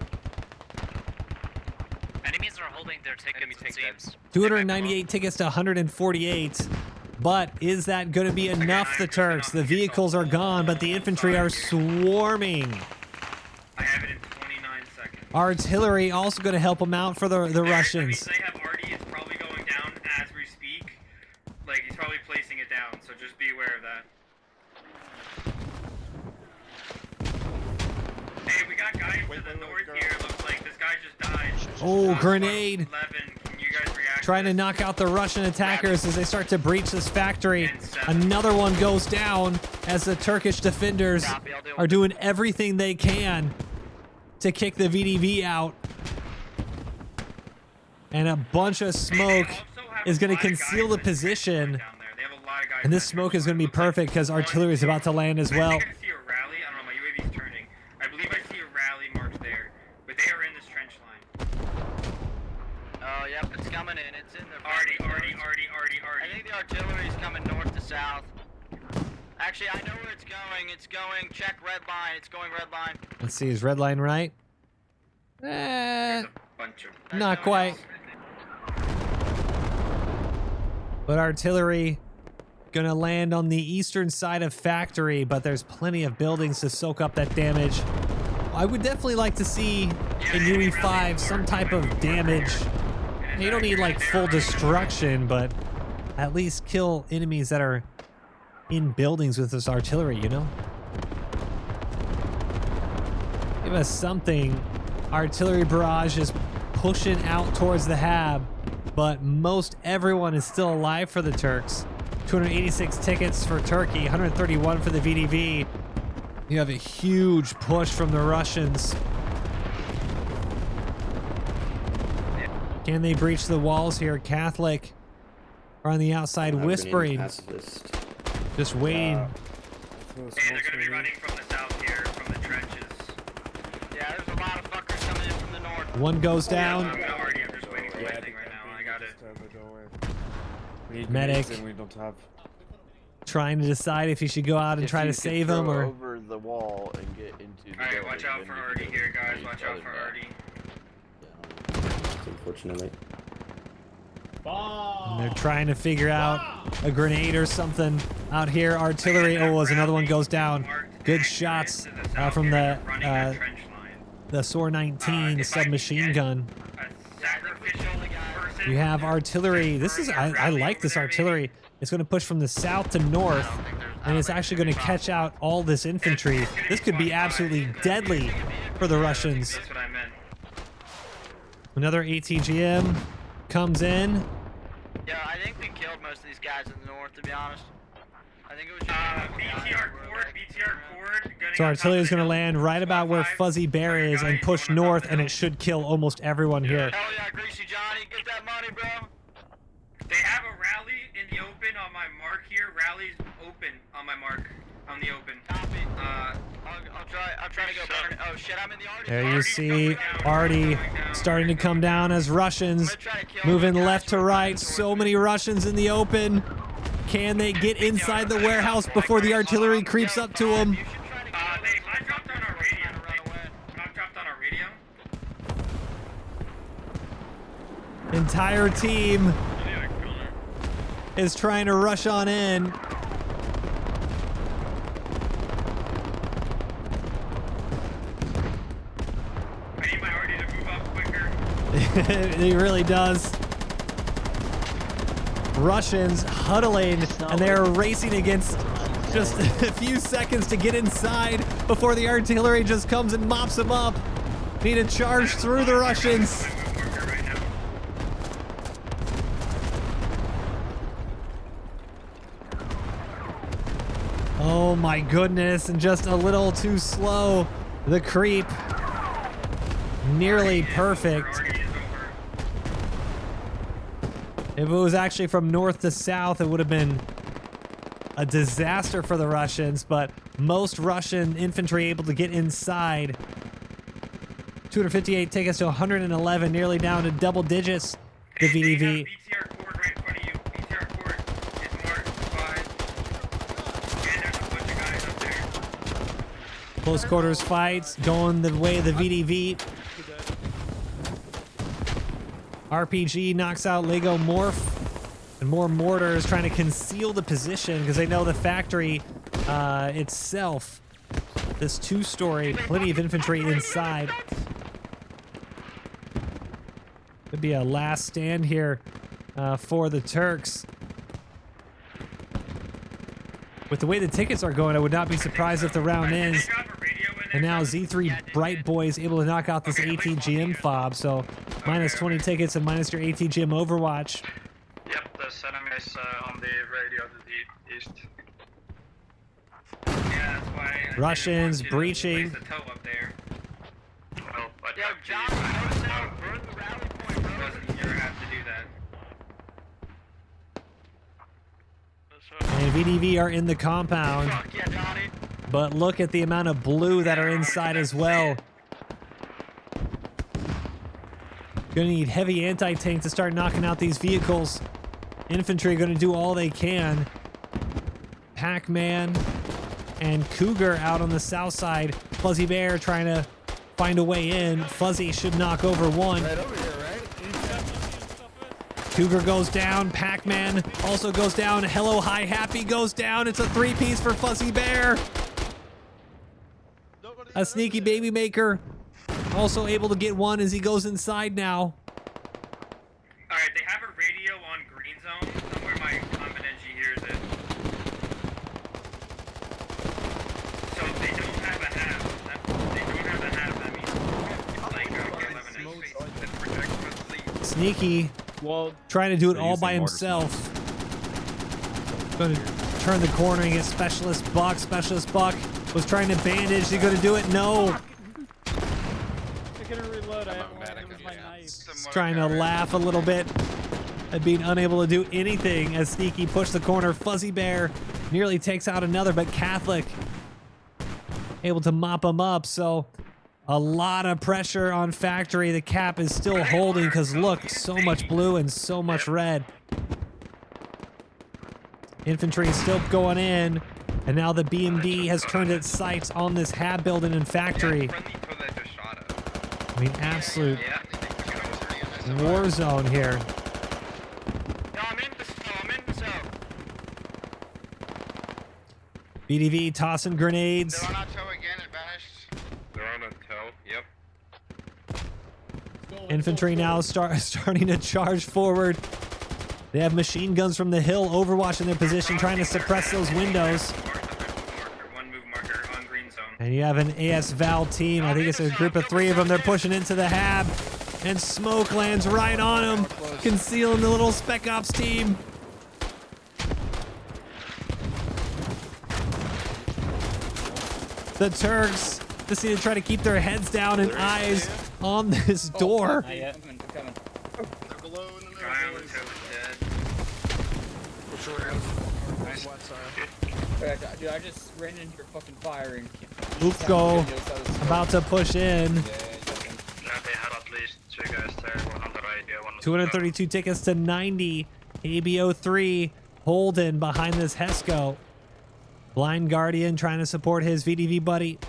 Enemies are holding their tickets, it seems. 298 tickets to 148. But is that going to be enough, the Turks? The vehicles are gone, but the infantry are swarming. I have it in 29 seconds. Artillery also going to help them out for the Russians. They have arty. It's probably going down as we speak. Like, he's probably placing it down, so just be aware of that. Hey, we got guys to the north here. Looks like this guy just died. Oh, grenade. 11. Can you guys react? Trying to knock out the Russian attackers as they start to breach this factory. Another one goes down as the Turkish defenders are doing everything they can to kick the VDV out. And a bunch of smoke is going to conceal the position. And this smoke is going to be perfect because artillery is about to land as well. I believe I see a rally marked there, but they are in this trench line. Oh, yep, it's coming in. It's in the Arty. I think the artillery's coming north to south. Actually, I know where it's going. It's going, check red line. It's going red line. Let's see, is red line right? Not quite. But artillery gonna land on the eastern side of factory, but there's plenty of buildings to soak up that damage. I would definitely like to see in UE5 some type of damage. You don't need like full destruction, but at least kill enemies that are in buildings with this artillery, you know? Give us something. Artillery barrage is pushing out towards the hab, but most everyone is still alive for the Turks. 286 tickets for Turkey, 131 for the VDV. You have a huge push from the Russians. Can they breach the walls here? Catholic are on the outside whispering. Just waiting. And they're gonna be running from the south here, from the trenches. Yeah, there's a lot of fuckers coming in from the north. One goes down. I'm just waiting for my thing right now. I got it. Medic trying to decide if he should go out and try to save him or over the wall and get into the Alright, watch out for Arty here, guys. Watch out for Arty. Unfortunately. and they're trying to figure out a grenade or something out here. Artillery. Oh, as another one goes down. Good shots from the SOAR 19 submachine gun. You have artillery. This is I like this artillery. It's going to push from the south to north, and it's actually going to catch out all this infantry. This could be absolutely deadly for the Russians. That's what I meant. Another ATGM comes in. Yeah, I think we killed most of these guys in the north, to be honest. I think it was just BTR cord. So artillery is going to land right about where Fuzzy Bear is and push north, and it should kill almost everyone here. Hell yeah, Greasy Johnny, get that money, bro. They have a rally in the open on my mark here. Rally's open on my mark. On the open. Copy. I'll try to go burn. Oh shit, I'm in the Arty. There you see Arty starting to come down as Russians moving left to right. So many Russians in the open. Can they get inside the warehouse before the artillery creeps up to them? I dropped on our radio. I dropped on our radio. Entire team is trying to rush on in. I need my Arty to move up quicker. He really does. Russians huddling, and they're racing against just a few seconds to get inside before the artillery just comes and mops them up. Need to charge through the Russians. Oh my goodness, and just a little too slow. The creep. Nearly perfect. If it was actually from north to south, it would have been a disaster for the Russians, but most Russian infantry able to get inside. 258 take us to 111, nearly down to double digits. The VDV. BTR cord right in front of you. BTR cord is marked 5. And there's a bunch of guys up there. Close quarters fights going the way of the VDV. RPG knocks out Lego Morph, and more mortars trying to conceal the position because they know the factory itself. This two-story, plenty of infantry inside. Could be a last stand here for the Turks. With the way the tickets are going, I would not be surprised if the round ends. And now Z3 Bright Boy is able to knock out this ATGM fob, so minus 20 tickets and minus your ATGM Overwatch. Yep, the enemy is on the radio to the east. Yeah, that's why Russians breaching. the toe up there. Well, but Yo, John, notice now, burn the rally point, bro. you're gonna have to do that. And VDV are in the compound. Fuck yeah, Johnny. But look at the amount of blue that are inside as well. Gonna need heavy anti-tank to start knocking out these vehicles. Infantry gonna do all they can. Pac-Man and Cougar out on the south side. Fuzzy Bear trying to find a way in. Fuzzy should knock over one. Right over here, right? Cougar goes down. Pac-Man also goes down. Hello Hi Happy goes down. It's a three-piece for Fuzzy Bear. A sneaky baby maker also able to get one as he goes inside now. Alright, they have a radio on green zone, somewhere my combat NG hears it. So if they don't have a half, that means like Sneaky, trying to do it all by himself. Going to turn the corner and get Specialist Buck. Specialist Buck was trying to bandage. Is he going to do it? No. I couldn't reload. I haven't landed with my knife. He's trying to laugh a little bit at being unable to do anything as Sneaky pushed the corner. Fuzzy Bear nearly takes out another, but Catholic able to mop him up. So a lot of pressure on Factory. The cap is still holding because look, so much blue and so much red. Infantry is still going in, and now the BMD has turned its sights on this hab building and Factory. I mean, absolute war zone here. BDV tossing grenades. They're on a toe again, it vanished. They're on a toe, yep. Infantry now starting to charge forward. They have machine guns from the hill overwatching their position, trying to suppress those windows. One move marker on green zone. And you have an AS Val team. I think it's a group of 3 of them. They're pushing into the hab. And smoke lands right on them, concealing the little Spec Ops team. The Turks just need to try to keep their heads down and eyes on this door. Not yet. I'm coming. Guy on the toe is dead. Dude, I just ran into your fucking fire and... Upko about to push in. They had at least 2 guys there, one on the radio, one on the 232 tickets to 90. ABO3 Holden behind this Hesco. Blind Guardian trying to support his VDV buddy.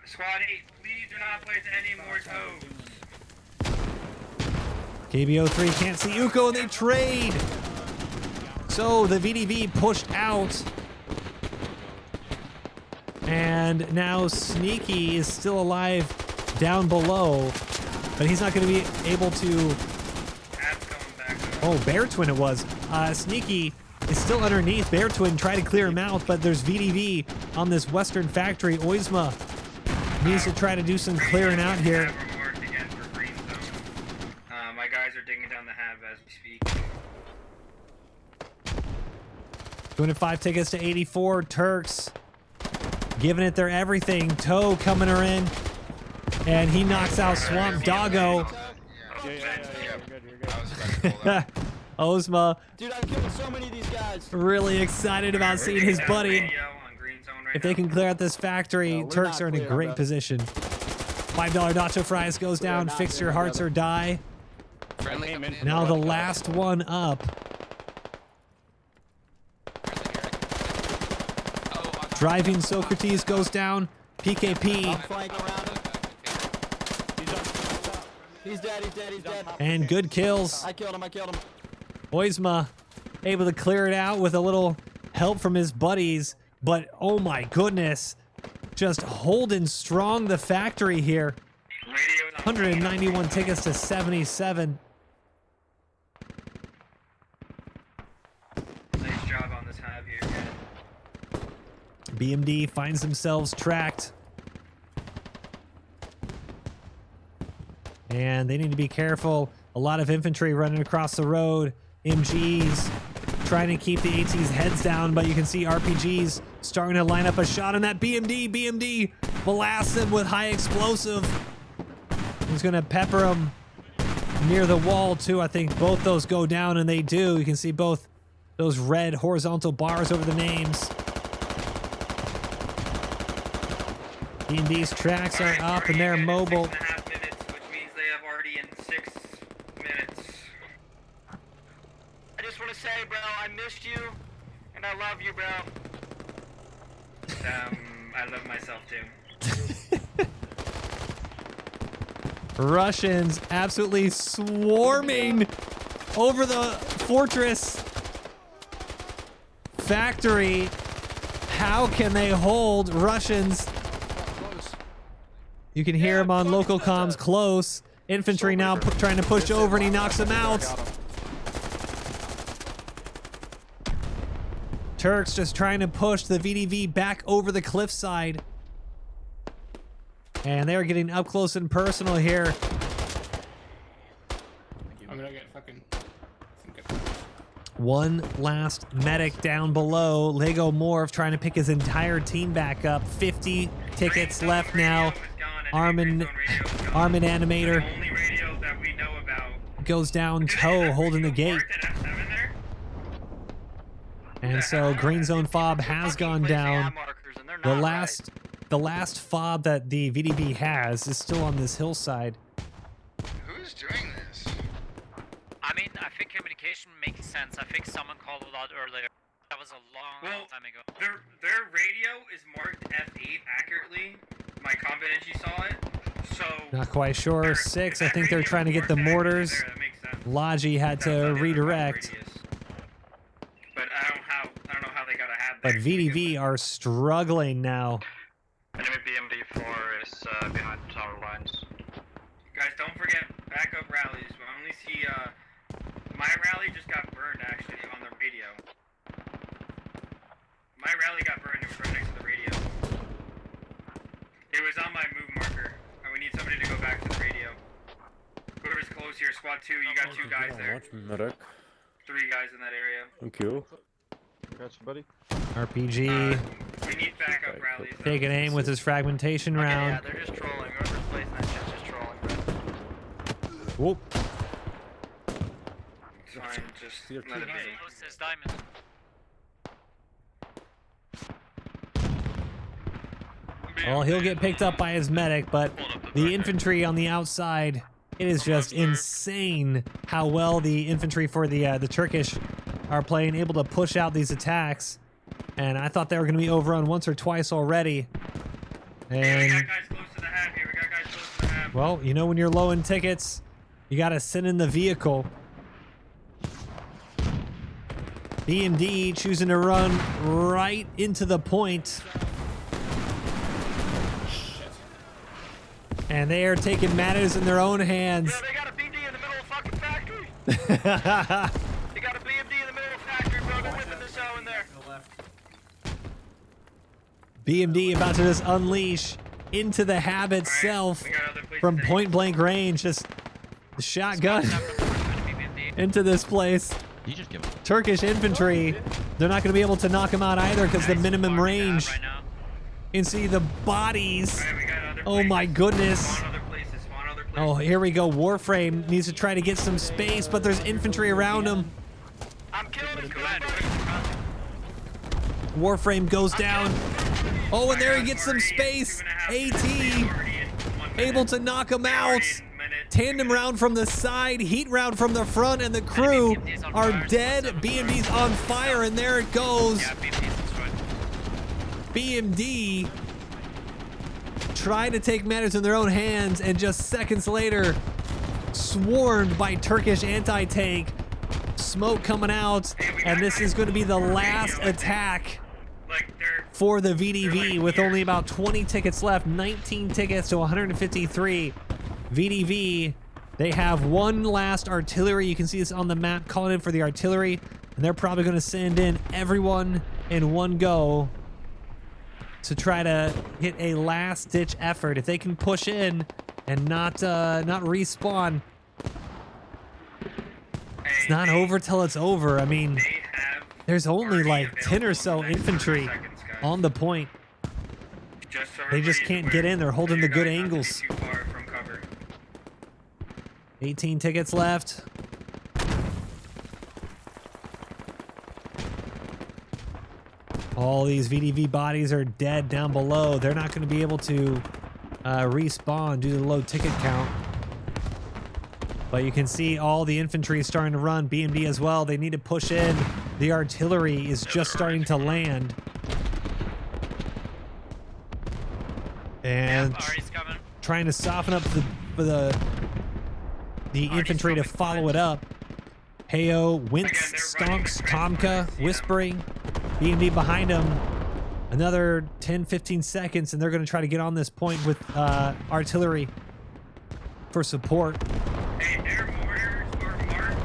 Squad 8, please do not place any more toes. KBO3 can't see Uko and they trade. So the VDV pushed out. And now Sneaky is still alive down below, but he's not going to be able to... Oh, Bear Twin it was. Sneaky is still underneath. Bear Twin tried to clear him out, but there's VDV on this western factory. Oizma needs to try to do some clearing out here. My guys are digging down the hab as we speak. 205 tickets to 84. Turks giving it their everything. Toe coming her in, and he knocks out Swamp Doggo. Ozma, dude, I'm killing so many of these guys. Really excited about seeing his buddy. If they can clear out this factory, Turks are in a great position. $5 nacho fries goes down. Fix your hearts or die. Now the last one up. Driving Socrates goes down. PKP. He's dead, he's dead, he's dead. And good kills. I killed him, I killed him. Oizma able to clear it out with a little help from his buddies. But oh my goodness, just holding strong the factory here. 191 tickets to 77. Nice job on this hab here, man. BMD finds themselves tracked. And they need to be careful. A lot of infantry running across the road. MGs trying to keep the AT's heads down, but you can see RPGs starting to line up a shot on that BMD. BMD blasts him with high explosive. He's going to pepper him near the wall too. I think both those go down, and they do. You can see both those red horizontal bars over the names. BMD's tracks are up, and they're mobile. Say, bro, I missed you, and I love you, bro. I love myself too. Russians absolutely swarming over the fortress factory. How can they hold Russians? You can hear him on local comms close. Infantry now trying to push over, and he knocks him out. Turks just trying to push the VDV back over the cliffside. And they are getting up close and personal here. I'm gonna get fucking... One last medic down below. Lego Morph trying to pick his entire team back up. 50 tickets left now. Armin Animator goes down. Toe holding the gate. And so Green Zone Fob has gone down. The last fob that the VDB has is still on this hillside. Who's doing this? I mean, I think communication makes sense. I think someone called it out earlier. That was a long time ago. Their radio is marked F8 accurately. My confidential saw it. So Not quite sure. 6. I think they're trying to get the mortars. Logi had to redirect. But I don't know how they got a hab But VDV are struggling now. Enemy BMD4 is behind tower lines. Guys, don't forget, back up squad 2, you got 2 guys there. Watch medic. 3 guys in that area. Thank you. Gotcha, buddy. RPG. We need backup rallies. Taking aim with his fragmentation round. Yeah, they're just trolling. Whoever's placing that shit's just trolling, bro. Whoop. It's fine, just let it be. Close his diamond. Well, he'll get picked up by his medic, but the infantry on the outside, it is just insane how well the infantry for the Turkish are playing, able to push out these attacks. And I thought they were going to be overrun once or twice already. And We got guys close to the hab here. We got guys close to the hab. well, you know when you're low in tickets, you got to send in the vehicle. BMD choosing to run right into the point. And they are taking matters in their own hands. Yeah, they got a BD in the middle of fucking factory. They got a BMD in the middle of factory, bro. They're whipping this out in there. BMD about to just unleash into the hab itself from point blank range. Just the shotgun into this place. You just give him. Turkish infantry, they're not going to be able to knock him out either because the minimum range. You can see the bodies. Oh my goodness. Oh, here we go. Warframe needs to try to get some space, but there's infantry around him. Warframe goes down. Oh, and there he gets some space. AT able to knock him out. Tandem round from the side, heat round from the front, and the crew are dead. BMD's on fire, and there it goes. BMD trying to take matters in their own hands, and just seconds later, swarmed by Turkish anti-tank. Smoke coming out, and this is going to be the last attack for the VDV with only about 20 tickets left, 19 tickets to 153. VDV, they have one last artillery. You can see this on the map, calling in for the artillery, and they're probably going to send in everyone in one go to try to hit a last-ditch effort. If they can push in and not respawn, it's not over till it's over. I mean, there's only like 10 or so infantry on the point. They just can't get in. They're holding the good angles. 18 tickets left. All these VDV bodies are dead down below. They're not going to be able to respawn due to the low ticket count. But you can see all the infantry is starting to run. BMD as well. They need to push in. The artillery is just starting to land. And trying to soften up the infantry to follow it up. Heyo, Wince, Stonks, Tomka, Whispering. BMD behind him. Another 10-15 seconds, and they're going to try to get on this point with artillery for support. Hey, air mortars were marked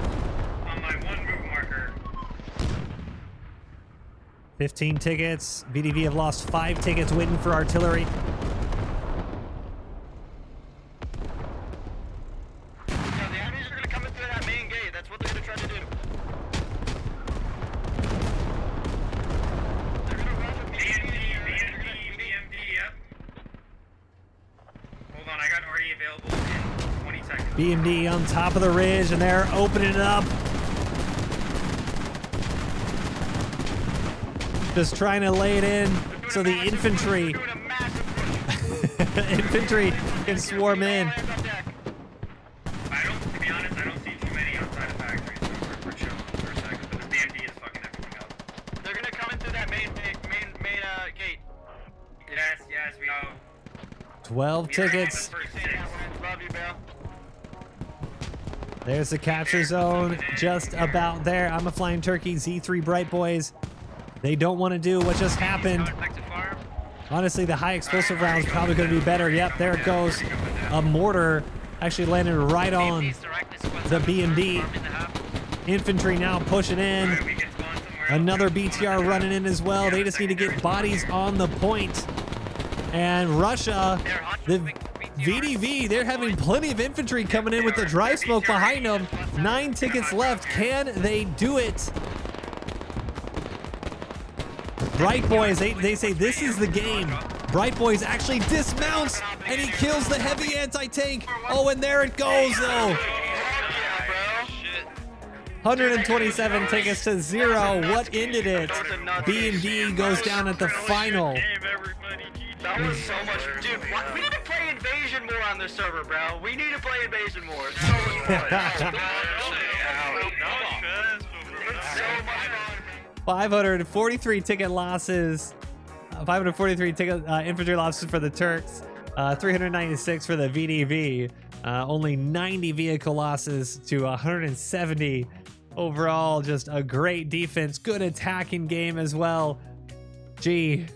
on my one move marker. 15 tickets. VDV have lost 5 tickets waiting for artillery. Yeah, the enemies are going to come in through that main gate. That's what they're going to try to do. BMD on top of the ridge, and they're opening it up. Just trying to lay it in so the infantry can swarm in. To be honest, I don't see too many outside of factories. We're chilling for a second, but the BMD is fucking everything up. They're going to come in through that main gate. Yes, we know. 12 tickets. Love you, Bill. There's the capture zone just about there. I'm a Flying Turkey, Z3 Bright Boys. They don't want to do what just happened. Honestly, the high explosive round is probably going to be better. Yep, there it goes. A mortar actually landed right on the BMD. Infantry now pushing in. Another BTR running in as well. They just need to get bodies on the point. And Russia, the VDV, they're having plenty of infantry coming in with the dry smoke behind them. 9 tickets left. Can they do it? Bright Boys, they say this is the game. Bright Boys actually dismounts and he kills the heavy anti-tank. Oh, and there it goes though. 127 tickets to 0. What ended it? B&D goes down at the final. That was so much, dude. We need to play Invasion more on this server, bro. We need to play Invasion more. So much fun. 543 ticket losses. 543 ticket infantry losses for the Turks. 396 for the VDV. Only 90 vehicle losses to 170. Overall, just a great defense. Good attacking game as well. Jeez.